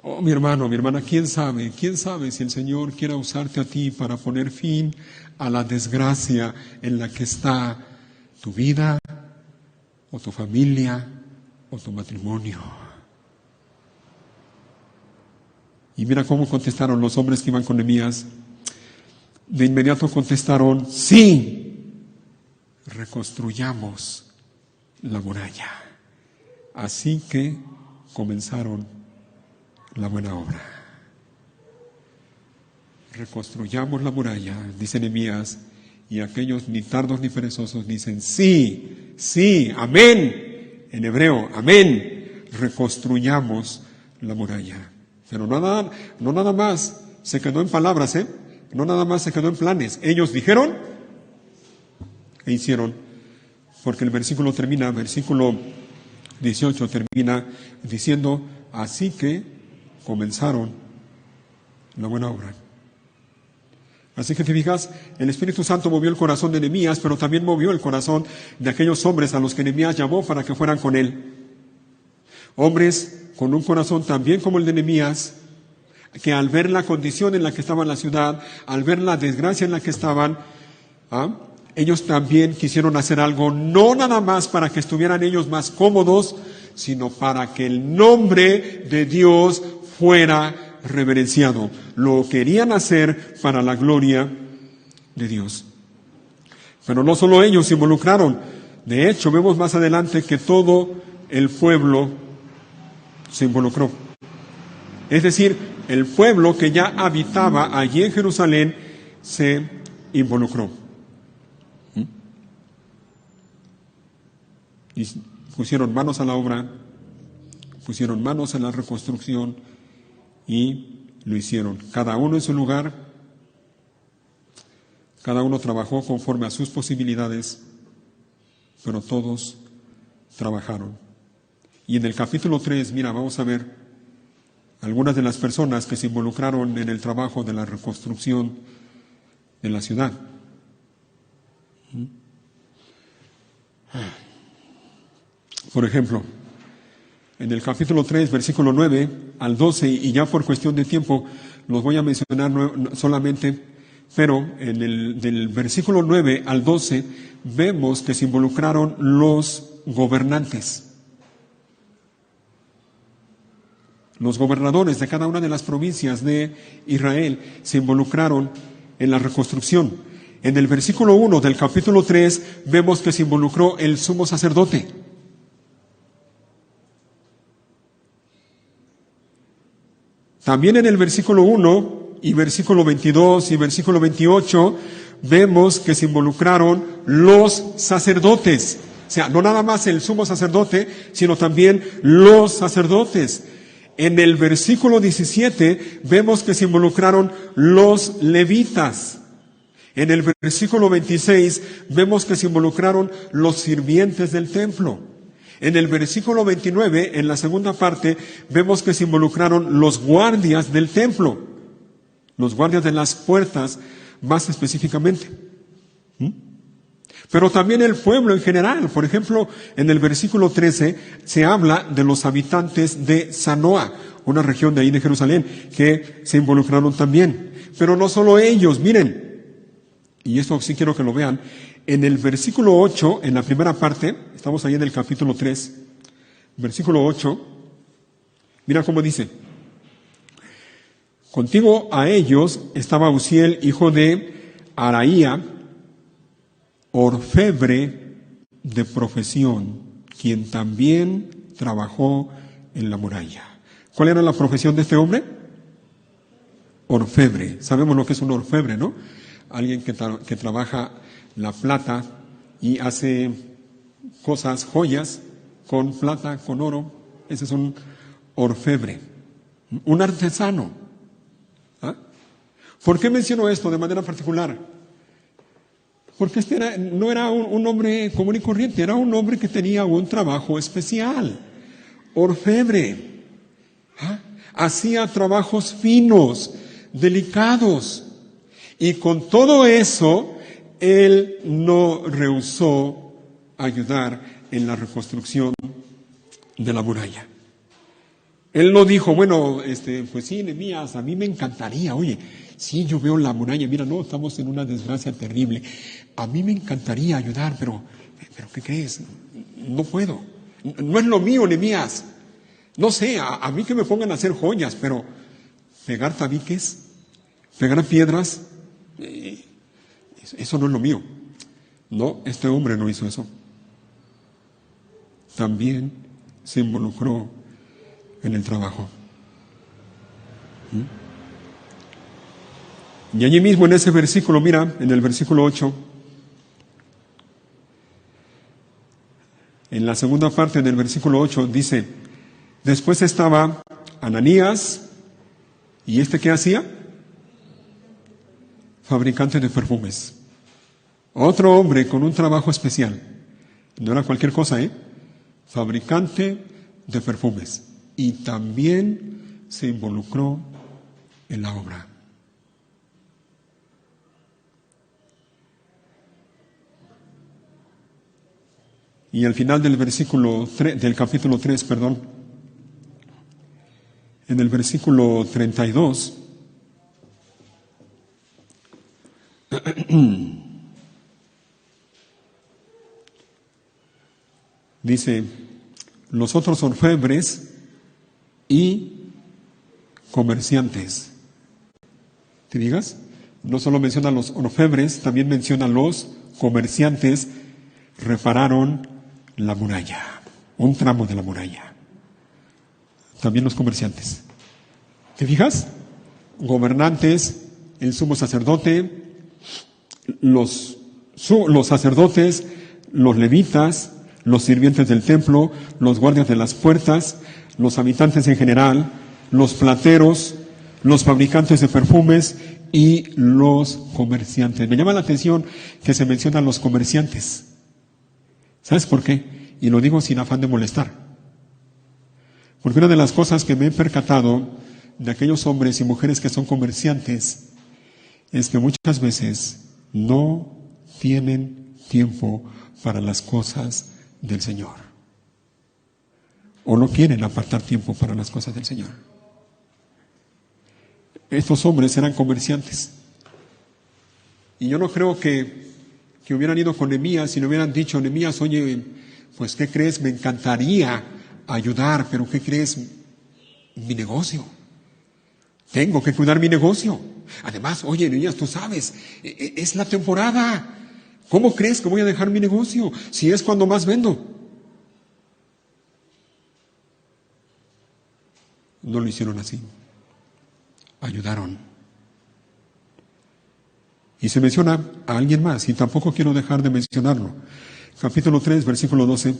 Oh, mi hermano, mi hermana, ¿quién sabe si el Señor quiera usarte a ti para poner fin a la desgracia en la que está tu vida, o tu familia, o tu matrimonio? Y mira cómo contestaron los hombres que iban con Nehemías. De inmediato contestaron, sí, reconstruyamos la muralla. Así que comenzaron la buena obra. Reconstruyamos la muralla, dice Nehemías, y aquellos ni tardos ni perezosos dicen, sí, sí, amén, en hebreo, amén, reconstruyamos la muralla. Pero no nada más se quedó en palabras, no nada más se quedó en planes. Ellos dijeron e hicieron, porque el versículo 18 termina diciendo, así que comenzaron la buena obra. Así que te fijas, el Espíritu Santo movió el corazón de Nehemías, pero también movió el corazón de aquellos hombres a los que Nehemías llamó para que fueran con él. Hombres con un corazón también como el de Nehemías, que al ver la condición en la que estaba la ciudad, al ver la desgracia en la que estaban, ellos también quisieron hacer algo, no nada más para que estuvieran ellos más cómodos, sino para que el nombre de Dios fuera reverenciado. Lo querían hacer para la gloria de Dios. Pero no solo ellos se involucraron. De hecho, vemos más adelante que todo el pueblo se involucró. Es decir, el pueblo que ya habitaba allí en Jerusalén se involucró. Y pusieron manos a la obra, pusieron manos en la reconstrucción y lo hicieron. Cada uno en su lugar, cada uno trabajó conforme a sus posibilidades, pero todos trabajaron. Y en el capítulo 3, mira, vamos a ver algunas de las personas que se involucraron en el trabajo de la reconstrucción de la ciudad. Por ejemplo, en el capítulo 3, versículo 9 al 12, y ya por cuestión de tiempo los voy a mencionar solamente, pero del versículo 9 al 12 vemos que se involucraron los gobernantes. Los gobernadores de cada una de las provincias de Israel se involucraron en la reconstrucción. En el versículo 1 del capítulo 3 vemos que se involucró el sumo sacerdote. También en el versículo 1 y versículo 22 y versículo 28 vemos que se involucraron los sacerdotes. O sea, no nada más el sumo sacerdote, sino también los sacerdotes. En el versículo 17 vemos que se involucraron los levitas. En el versículo 26 vemos que se involucraron los sirvientes del templo. En el versículo 29, en la segunda parte, vemos que se involucraron los guardias del templo, los guardias de las puertas, más específicamente. Pero también el pueblo en general. Por ejemplo, en el versículo 13 se habla de los habitantes de Zanoa, una región de ahí de Jerusalén, que se involucraron también. Pero no solo ellos, miren, y esto sí quiero que lo vean, en el versículo 8, en la primera parte, estamos ahí en el capítulo 3, versículo 8, mira cómo dice: contigo a ellos estaba Uziel, hijo de Araía, orfebre de profesión, quien también trabajó en la muralla. ¿Cuál era la profesión de este hombre? Orfebre. Sabemos lo que es un orfebre, ¿no? Alguien que trabaja la plata y hace cosas, joyas, con plata, con oro. Ese es un orfebre, un artesano. ¿Por qué menciono esto de manera particular? Porque no era un hombre común y corriente, era un hombre que tenía un trabajo especial. Orfebre. Hacía trabajos finos, delicados. Y con todo eso, él no rehusó ayudar en la reconstrucción de la muralla. Él no dijo, bueno, pues sí, Nehemías, a mí me encantaría, oye, sí, yo veo la muralla, mira, no, estamos en una desgracia terrible. A mí me encantaría ayudar, pero ¿qué crees? No puedo. No es lo mío, Nehemías. No sé, a mí que me pongan a hacer joyas, pero pegar tabiques, pegar piedras, eso no es lo mío. No, este hombre no hizo eso. También se involucró en el trabajo. Y allí mismo en ese versículo, mira, en el versículo 8, en la segunda parte del versículo 8 dice: después estaba Ananías, ¿y qué hacía? Fabricante de perfumes. Otro hombre con un trabajo especial. No era cualquier cosa, fabricante de perfumes. Y también se involucró en la obra. Y al final del versículo 3, del capítulo 3, en el versículo 32, dice, los otros orfebres y comerciantes. ¿Te digas? No solo menciona los orfebres, también menciona los comerciantes, repararon la muralla, un tramo de la muralla. También los comerciantes. ¿Te fijas? Gobernantes, el sumo sacerdote, los sacerdotes, los levitas, los sirvientes del templo, los guardias de las puertas, los habitantes en general, los plateros, los fabricantes de perfumes y los comerciantes. Me llama la atención que se mencionan los comerciantes. ¿Sabes por qué? Y lo digo sin afán de molestar. Porque una de las cosas que me he percatado de aquellos hombres y mujeres que son comerciantes es que muchas veces no tienen tiempo para las cosas del Señor. O no quieren apartar tiempo para las cosas del Señor. Estos hombres eran comerciantes. Y yo no creo que hubieran ido con Nehemías y le hubieran dicho, Nehemías, oye, pues ¿qué crees? Me encantaría ayudar, pero ¿qué crees? Mi negocio. Tengo que cuidar mi negocio. Además, oye, Nehemías, tú sabes, es la temporada. ¿Cómo crees que voy a dejar mi negocio si es cuando más vendo? No lo hicieron así. Ayudaron. Y se menciona a alguien más, y tampoco quiero dejar de mencionarlo. Capítulo 3, versículo 12.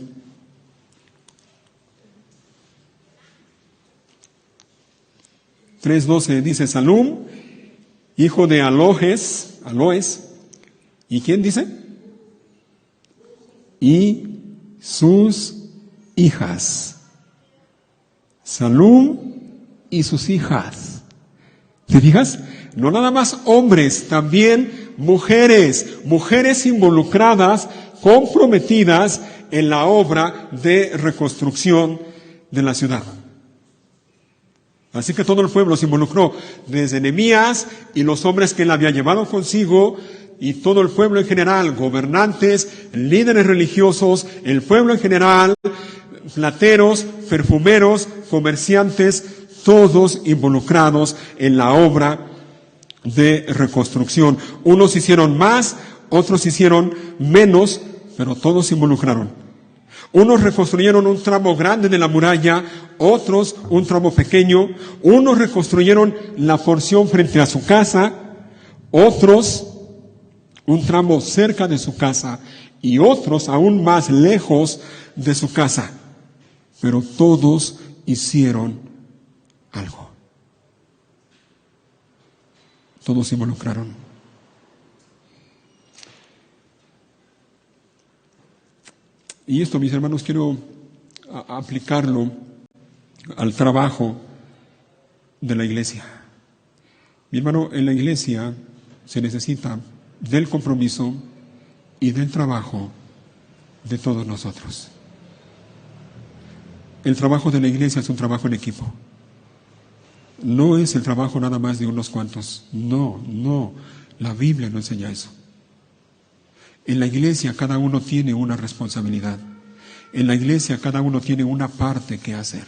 Dice, Salum, hijo de Aloes, ¿y quién dice? Y sus hijas. Salum y sus hijas. ¿Te fijas? No nada más hombres, también mujeres involucradas, comprometidas en la obra de reconstrucción de la ciudad. Así que todo el pueblo se involucró, desde Nehemías y los hombres que él había llevado consigo, y todo el pueblo en general, gobernantes, líderes religiosos, el pueblo en general, plateros, perfumeros, comerciantes, todos involucrados en la obra de reconstrucción. Unos hicieron más, otros hicieron menos, pero todos se involucraron. Unos reconstruyeron un tramo grande de la muralla, otros un tramo pequeño. Unos reconstruyeron la porción frente a su casa, otros un tramo cerca de su casa y otros aún más lejos de su casa. Pero todos hicieron algo. Todos se involucraron. Y esto, mis hermanos, quiero aplicarlo al trabajo de la iglesia. Mi hermano, en la iglesia se necesita del compromiso y del trabajo de todos nosotros. El trabajo de la iglesia es un trabajo en equipo. No es el trabajo nada más de unos cuantos. No. La Biblia no enseña eso. En la iglesia cada uno tiene una responsabilidad. En la iglesia cada uno tiene una parte que hacer.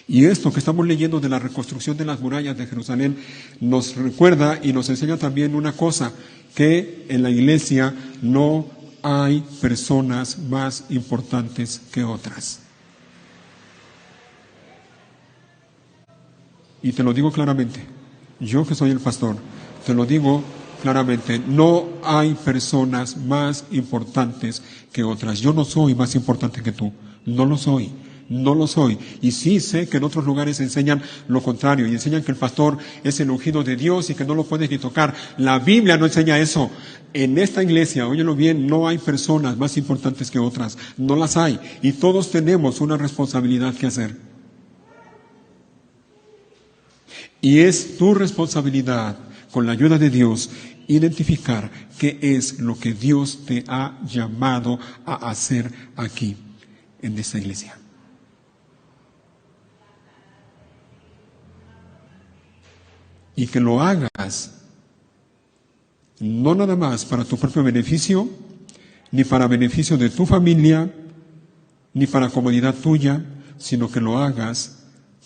Y esto que estamos leyendo de la reconstrucción de las murallas de Jerusalén nos recuerda y nos enseña también una cosa, que en la iglesia no hay personas más importantes que otras. Y te lo digo claramente, yo que soy el pastor, te lo digo claramente, no hay personas más importantes que otras. Yo no soy más importante que tú, no lo soy. Y sí sé que en otros lugares enseñan lo contrario, y enseñan que el pastor es el ungido de Dios y que no lo puedes ni tocar. La Biblia no enseña eso. En esta iglesia, óyelo bien, no hay personas más importantes que otras, no las hay. Y todos tenemos una responsabilidad que hacer. Y es tu responsabilidad, con la ayuda de Dios, identificar qué es lo que Dios te ha llamado a hacer aquí, en esta iglesia. y que lo hagas no nada más para tu propio beneficio, ni para beneficio de tu familia, ni para comodidad tuya, sino que lo hagas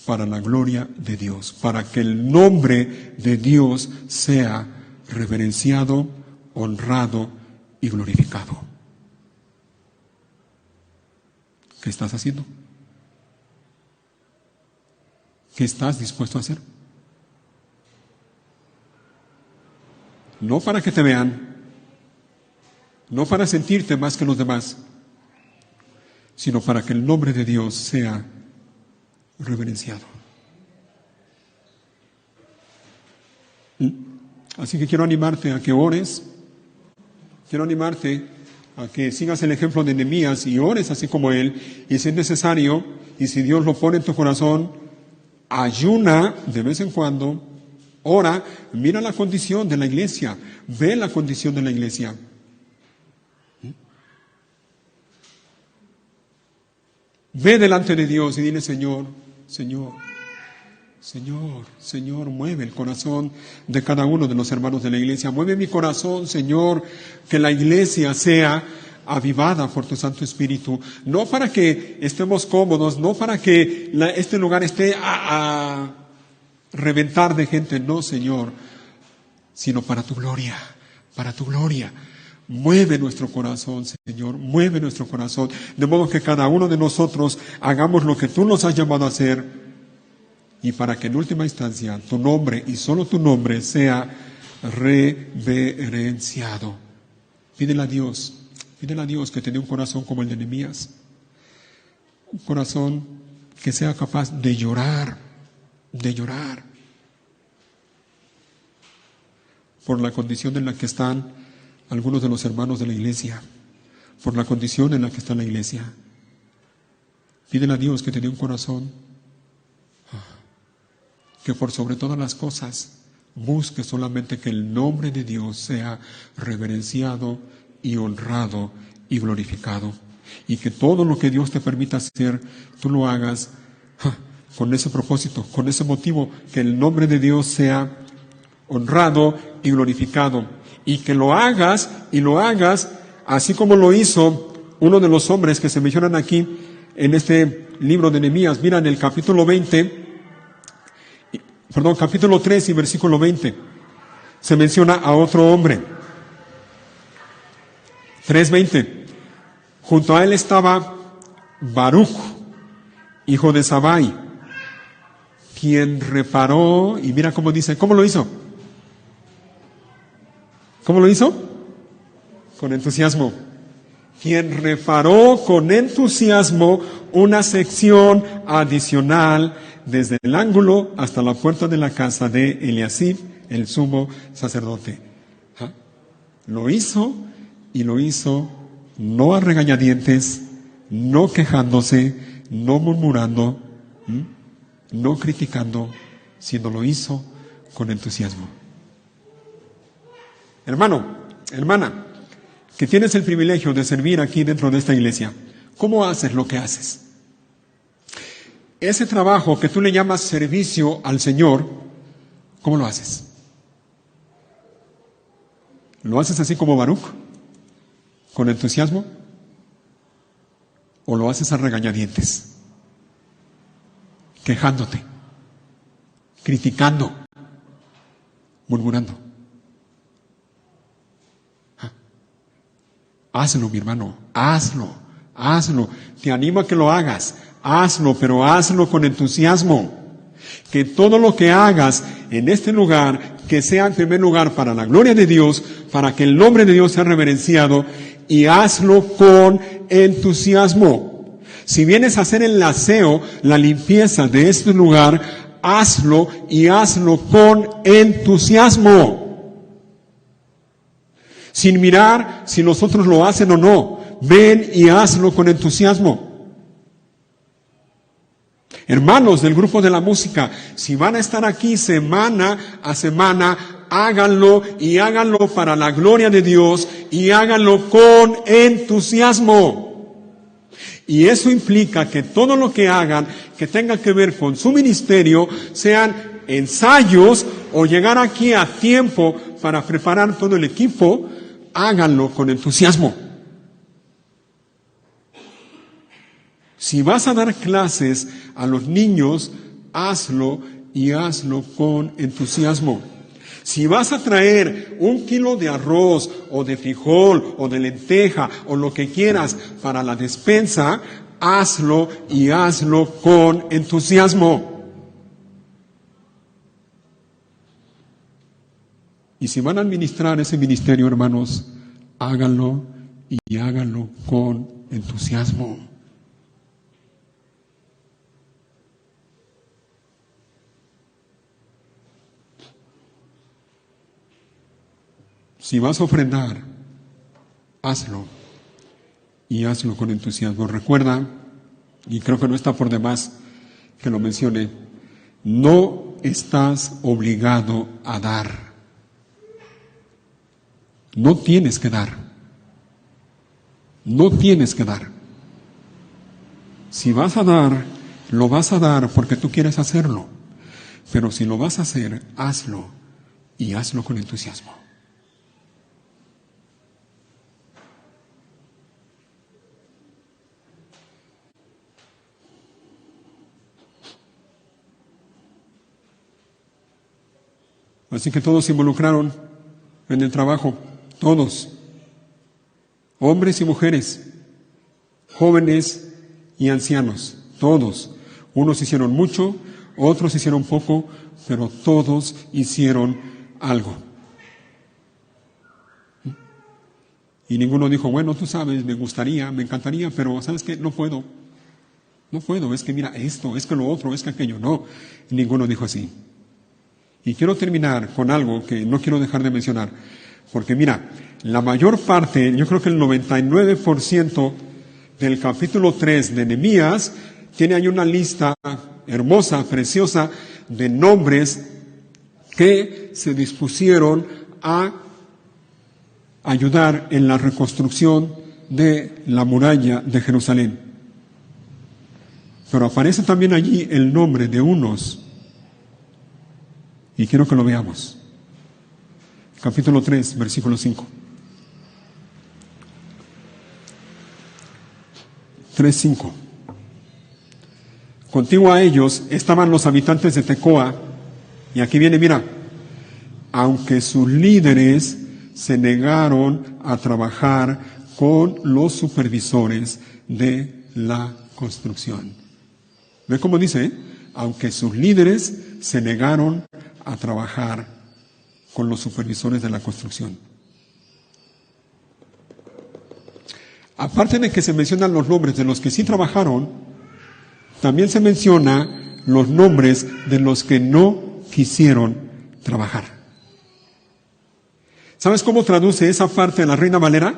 para la gloria de Dios, para que el nombre de Dios sea reverenciado, honrado y glorificado. ¿Qué estás haciendo? ¿Qué estás dispuesto a hacer? No para que te vean, no para sentirte más que los demás, sino para que el nombre de Dios sea reverenciado. Así que quiero animarte a que ores, quiero animarte a que sigas el ejemplo de Nehemías y ores así como él, y si es necesario, y si Dios lo pone en tu corazón, ayuna de vez en cuando, ora, mira la condición de la iglesia, ve la condición de la iglesia. Ve delante de Dios y dile: Señor, Señor, Señor, Señor, mueve el corazón de cada uno de los hermanos de la iglesia. Mueve mi corazón, Señor, que la iglesia sea avivada por tu Santo Espíritu. No para que estemos cómodos, no para que este lugar esté a reventar de gente, no, Señor, sino para tu gloria, para tu gloria. Mueve nuestro corazón, Señor, mueve nuestro corazón, de modo que cada uno de nosotros hagamos lo que tú nos has llamado a hacer, y para que en última instancia tu nombre y solo tu nombre sea reverenciado. Pídele a Dios que te dé un corazón como el de Nehemías, un corazón que sea capaz de llorar por la condición en la que están algunos de los hermanos de la iglesia, por la condición en la que está la iglesia. Pídele a Dios que te dé un corazón que por sobre todas las cosas busque solamente que el nombre de Dios sea reverenciado y honrado y glorificado, y que todo lo que Dios te permita hacer, tú lo hagas con ese propósito, con ese motivo, que el nombre de Dios sea honrado y glorificado, y que lo hagas así como lo hizo uno de los hombres que se mencionan aquí en este libro de Nehemías. Mira, en el capítulo 3 y versículo 20, se menciona a otro hombre. 3:20. Junto a él estaba Baruch, hijo de Sabai, quien reparó, y mira cómo dice, ¿cómo lo hizo? ¿Cómo lo hizo? Con entusiasmo. Quien reparó con entusiasmo una sección adicional desde el ángulo hasta la puerta de la casa de Eliasib, el sumo sacerdote. Lo hizo, y lo hizo no a regañadientes, no quejándose, no murmurando, no criticando, sino lo hizo con entusiasmo. Hermano, hermana, que tienes el privilegio de servir aquí dentro de esta iglesia, ¿cómo haces lo que haces? Ese trabajo que tú le llamas servicio al Señor, ¿cómo lo haces? ¿Lo haces así como Baruch, con entusiasmo? ¿O lo haces a regañadientes, quejándote, criticando, murmurando? Hazlo, mi hermano, hazlo. Te animo a que lo hagas. Hazlo, pero hazlo con entusiasmo. Que todo lo que hagas en este lugar, que sea en primer lugar para la gloria de Dios, para que el nombre de Dios sea reverenciado, y hazlo con entusiasmo. Si vienes a hacer el aseo, la limpieza de este lugar, hazlo, y hazlo con entusiasmo. Sin mirar si los otros lo hacen o no. Ven y hazlo con entusiasmo. Hermanos del grupo de la música, si van a estar aquí semana a semana, háganlo, y háganlo para la gloria de Dios, y háganlo con entusiasmo. Y eso implica que todo lo que hagan, que tenga que ver con su ministerio, sean ensayos o llegar aquí a tiempo para preparar todo el equipo, háganlo con entusiasmo. Si vas a dar clases a los niños, hazlo y hazlo con entusiasmo. Si vas a traer 1 kilo de arroz o de frijol o de lenteja o lo que quieras para la despensa, hazlo y hazlo con entusiasmo. Y si van a administrar ese ministerio, hermanos, háganlo y háganlo con entusiasmo. Si vas a ofrendar, hazlo y hazlo con entusiasmo. Recuerda, y creo que no está por demás que lo mencione, no estás obligado a dar. No tienes que dar. No tienes que dar. Si vas a dar, lo vas a dar porque tú quieres hacerlo. Pero si lo vas a hacer, hazlo y hazlo con entusiasmo. Así que todos se involucraron en el trabajo, todos, hombres y mujeres, jóvenes y ancianos, todos. Unos hicieron mucho, otros hicieron poco, pero todos hicieron algo. Y ninguno dijo, bueno, tú sabes, me gustaría, me encantaría, pero ¿sabes qué? No puedo, es que mira esto, es que lo otro, es que aquello, no. Ninguno dijo así. Y quiero terminar con algo que no quiero dejar de mencionar, porque mira, la mayor parte, yo creo que el 99% del capítulo 3 de Nehemías tiene ahí una lista hermosa, preciosa, de nombres que se dispusieron a ayudar en la reconstrucción de la muralla de Jerusalén. Pero aparece también allí el nombre de unos. Y quiero que lo veamos. Capítulo 3, versículo 5. 3:5. Contigo a ellos estaban los habitantes de Tecoa. Y aquí viene, mira, aunque sus líderes se negaron a trabajar con los supervisores de la construcción. ¿Ve cómo dice? Aunque sus líderes se negaron a trabajar con los supervisores de la construcción. Aparte de que se mencionan los nombres de los que sí trabajaron, también se menciona los nombres de los que no quisieron trabajar. ¿Sabes cómo traduce esa parte de la Reina Valera?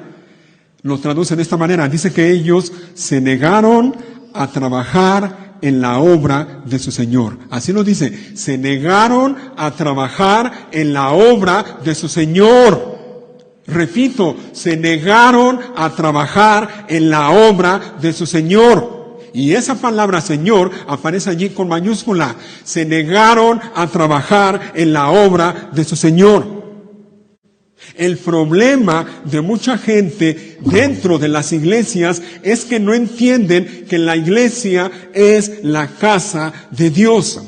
Lo traduce de esta manera. Dice que ellos se negaron a trabajar en la obra de su Señor. Así lo dice. Se negaron a trabajar en la obra de su Señor. Repito, se negaron a trabajar en la obra de su Señor. Y esa palabra Señor aparece allí con mayúscula. Se negaron a trabajar en la obra de su Señor. El problema de mucha gente dentro de las iglesias es que no entienden que la iglesia es la casa de Dios.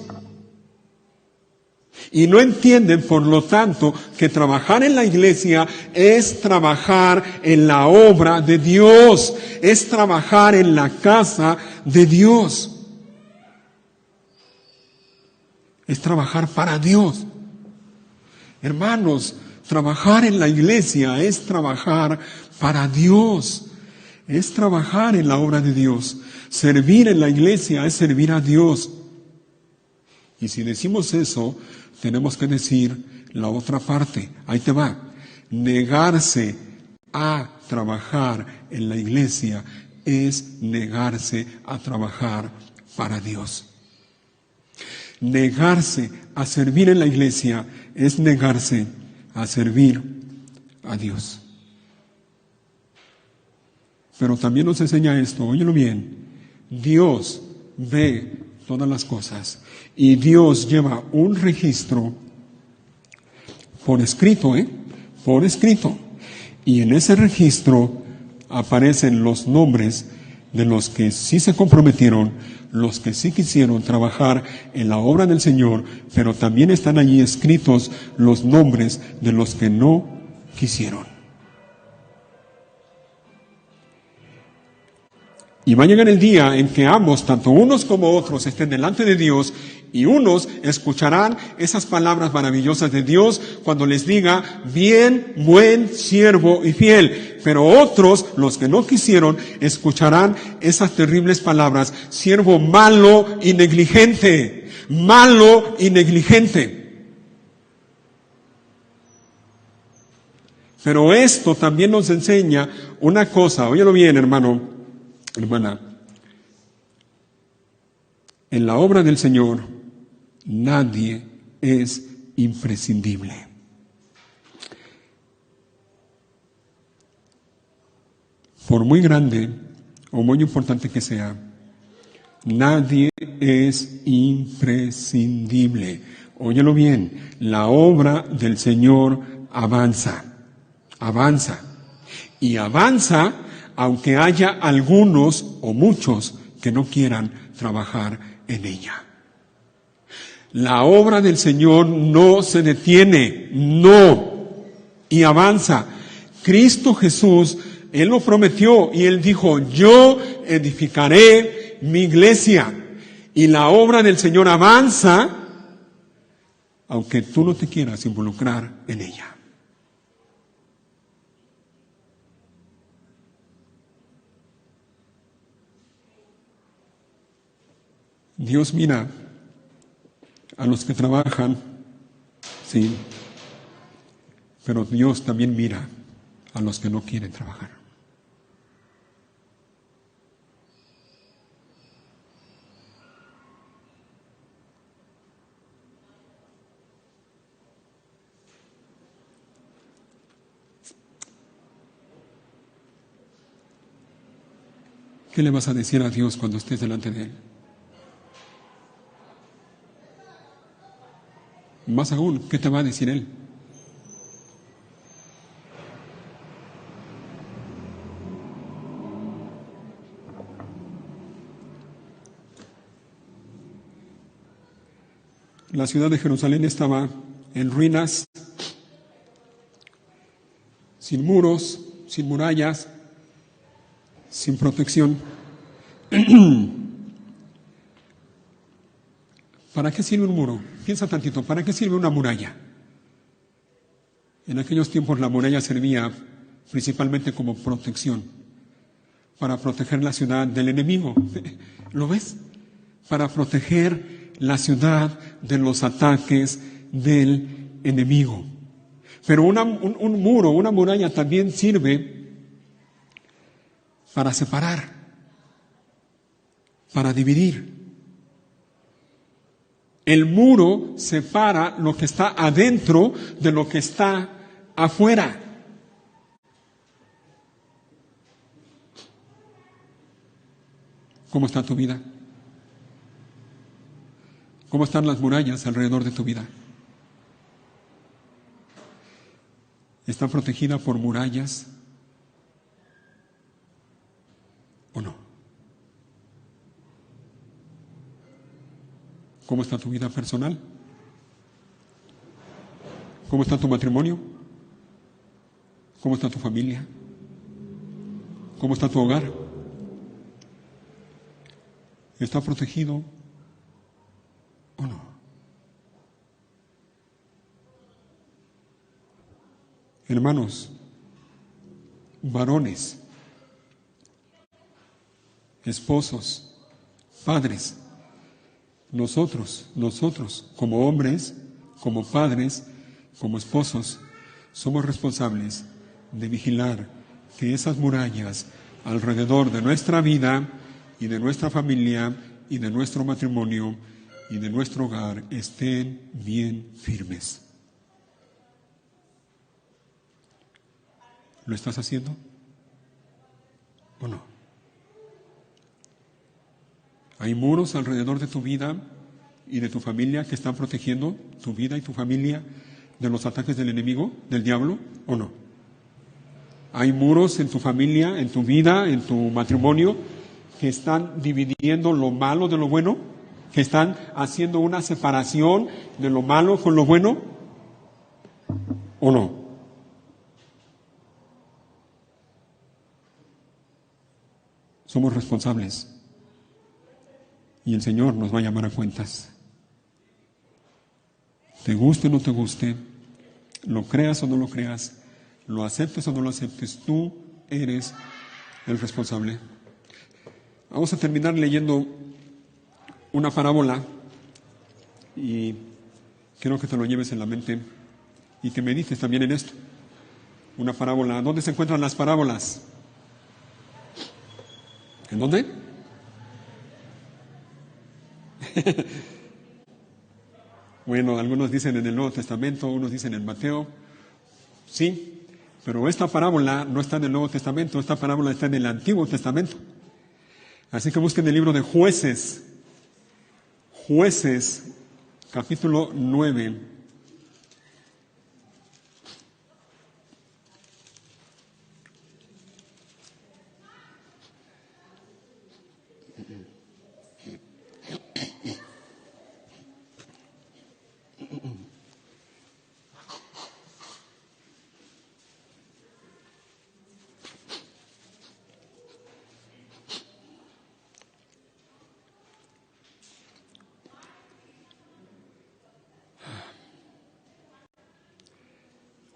Y no entienden, por lo tanto, que trabajar en la iglesia es trabajar en la obra de Dios, es trabajar en la casa de Dios. Es trabajar para Dios. Hermanos, trabajar en la iglesia es trabajar para Dios, es trabajar en la obra de Dios. Servir en la iglesia es servir a Dios. Y si decimos eso, tenemos que decir la otra parte. Ahí te va. Negarse a trabajar en la iglesia es negarse a trabajar para Dios. Negarse a servir en la iglesia es negarse a servir a Dios. Pero también nos enseña esto, óyelo bien, Dios ve todas las cosas y Dios lleva un registro Por escrito, por escrito. Y en ese registro aparecen los nombres de los que sí se comprometieron, los que sí quisieron trabajar en la obra del Señor, pero también están allí escritos los nombres de los que no quisieron. Y va a llegar el día en que ambos, tanto unos como otros, estén delante de Dios, y unos escucharán esas palabras maravillosas de Dios cuando les diga, bien, buen siervo y fiel. Pero otros, los que no quisieron, escucharán esas terribles palabras, siervo malo y negligente, malo y negligente. Pero esto también nos enseña una cosa, óyelo bien, hermano, hermana, en la obra del Señor nadie es imprescindible. Por muy grande o muy importante que sea, nadie es imprescindible. Óyelo bien, la obra del Señor avanza, avanza, y avanza aunque haya algunos o muchos que no quieran trabajar en ella. La obra del Señor no se detiene, no, y avanza. Cristo Jesús, Él lo prometió y Él dijo, yo edificaré mi iglesia. Y la obra del Señor avanza, aunque tú no te quieras involucrar en ella. Dios mira a los que trabajan, sí, pero Dios también mira a los que no quieren trabajar. ¿Qué le vas a decir a Dios cuando estés delante de Él? Más aún, ¿qué te va a decir Él? La ciudad de Jerusalén estaba en ruinas, sin muros, sin murallas, sin protección. ¿Para qué sirve un muro? Piensa tantito, ¿para qué sirve una muralla? En aquellos tiempos la muralla servía principalmente como protección, para proteger la ciudad del enemigo. ¿Lo ves? Para proteger la ciudad de los ataques del enemigo. Pero un muro, una muralla también sirve para separar, para dividir. El muro separa lo que está adentro de lo que está afuera. ¿Cómo está tu vida? ¿Cómo están las murallas alrededor de tu vida? ¿Está protegida por murallas o no? ¿Cómo está tu vida personal? ¿Cómo está tu matrimonio? ¿Cómo está tu familia? ¿Cómo está tu hogar? ¿Está protegido o no? Hermanos, varones, esposos, padres, nosotros, como hombres, como padres, como esposos, somos responsables de vigilar que esas murallas alrededor de nuestra vida y de nuestra familia y de nuestro matrimonio y de nuestro hogar estén bien firmes. ¿Lo estás haciendo o no? Hay muros alrededor de tu vida y de tu familia que están protegiendo tu vida y tu familia. de los ataques del enemigo, del diablo, o no? Hay muros en tu familia, en tu vida, en tu matrimonio, que están dividiendo lo malo de lo bueno, que están haciendo una separación de lo malo con lo bueno, ¿o no? Somos responsables y el Señor nos va a llamar a cuentas. Te guste o no te guste, lo creas o no lo creas, lo aceptes o no lo aceptes, tú eres el responsable. Vamos a terminar leyendo una parábola y quiero que te lo lleves en la mente y que medites también en esto. Una parábola. ¿Dónde se encuentran las parábolas? ¿En dónde? Bueno, algunos dicen en el Nuevo Testamento, unos dicen en Mateo. Sí, pero esta parábola no está en el Nuevo Testamento, esta parábola está en el Antiguo Testamento. Así que busquen el libro de Jueces. Jueces, capítulo 9.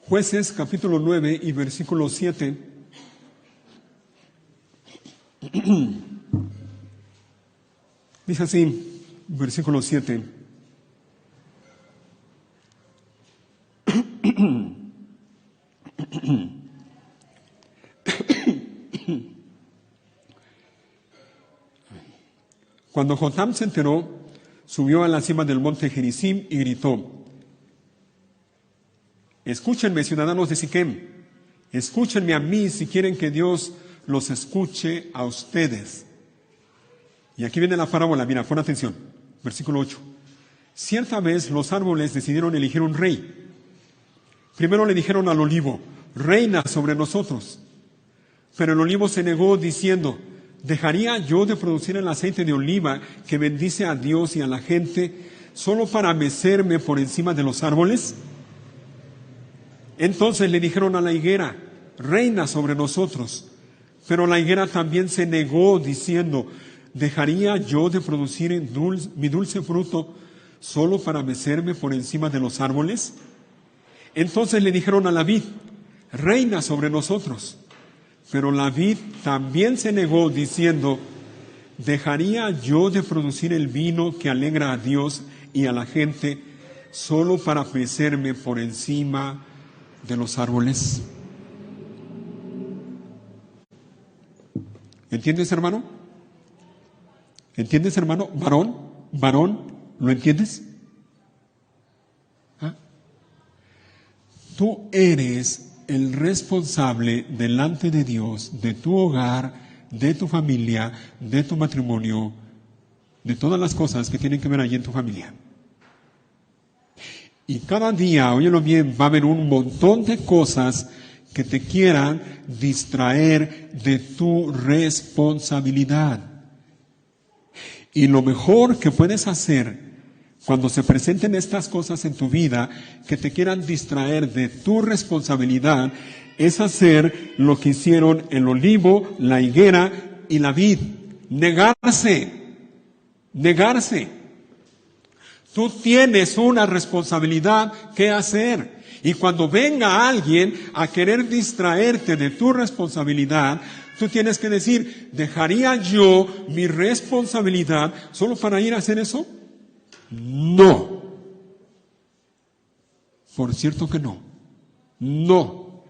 Jueces, capítulo 9 y versículo 7. Dice así, versículo 7. Cuando Jotam se enteró, subió a la cima del monte Gerizim y gritó: escúchenme, ciudadanos de Siquem, escúchenme a mí si quieren que Dios los escuche a ustedes. Y aquí viene la parábola, mira, pon atención, versículo 8. Cierta vez los árboles decidieron elegir un rey. Primero le dijeron al olivo: reina sobre nosotros. Pero el olivo se negó diciendo: ¿dejaría yo de producir el aceite de oliva que bendice a Dios y a la gente solo para mecerme por encima de los árboles? Entonces le dijeron a la higuera: reina sobre nosotros. Pero la higuera también se negó diciendo: ¿dejaría yo de producir mi dulce fruto solo para mecerme por encima de los árboles? Entonces le dijeron a la vid: reina sobre nosotros. Pero la vid también se negó diciendo: ¿dejaría yo de producir el vino que alegra a Dios y a la gente solo para mecerme por encima de los árboles? ¿Entiendes, hermano? ¿Entiendes, hermano? Varón, ¿lo entiendes? ¿Ah? Tú eres el responsable delante de Dios de tu hogar, de tu familia, de tu matrimonio, de todas las cosas que tienen que ver allí en tu familia. Y cada día, óyelo bien, va a haber un montón de cosas que te quieran distraer de tu responsabilidad. Y lo mejor que puedes hacer cuando se presenten estas cosas en tu vida que te quieran distraer de tu responsabilidad es hacer lo que hicieron el olivo, la higuera y la vid: negarse. Tú tienes una responsabilidad que hacer. Y cuando venga alguien a querer distraerte de tu responsabilidad, tú tienes que decir: ¿dejaría yo mi responsabilidad solo para ir a hacer eso? No. Por cierto que no. No.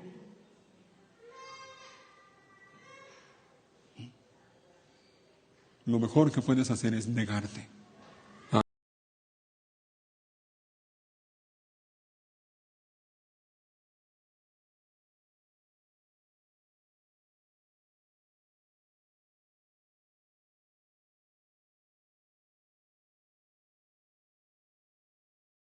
Lo mejor que puedes hacer es negarte.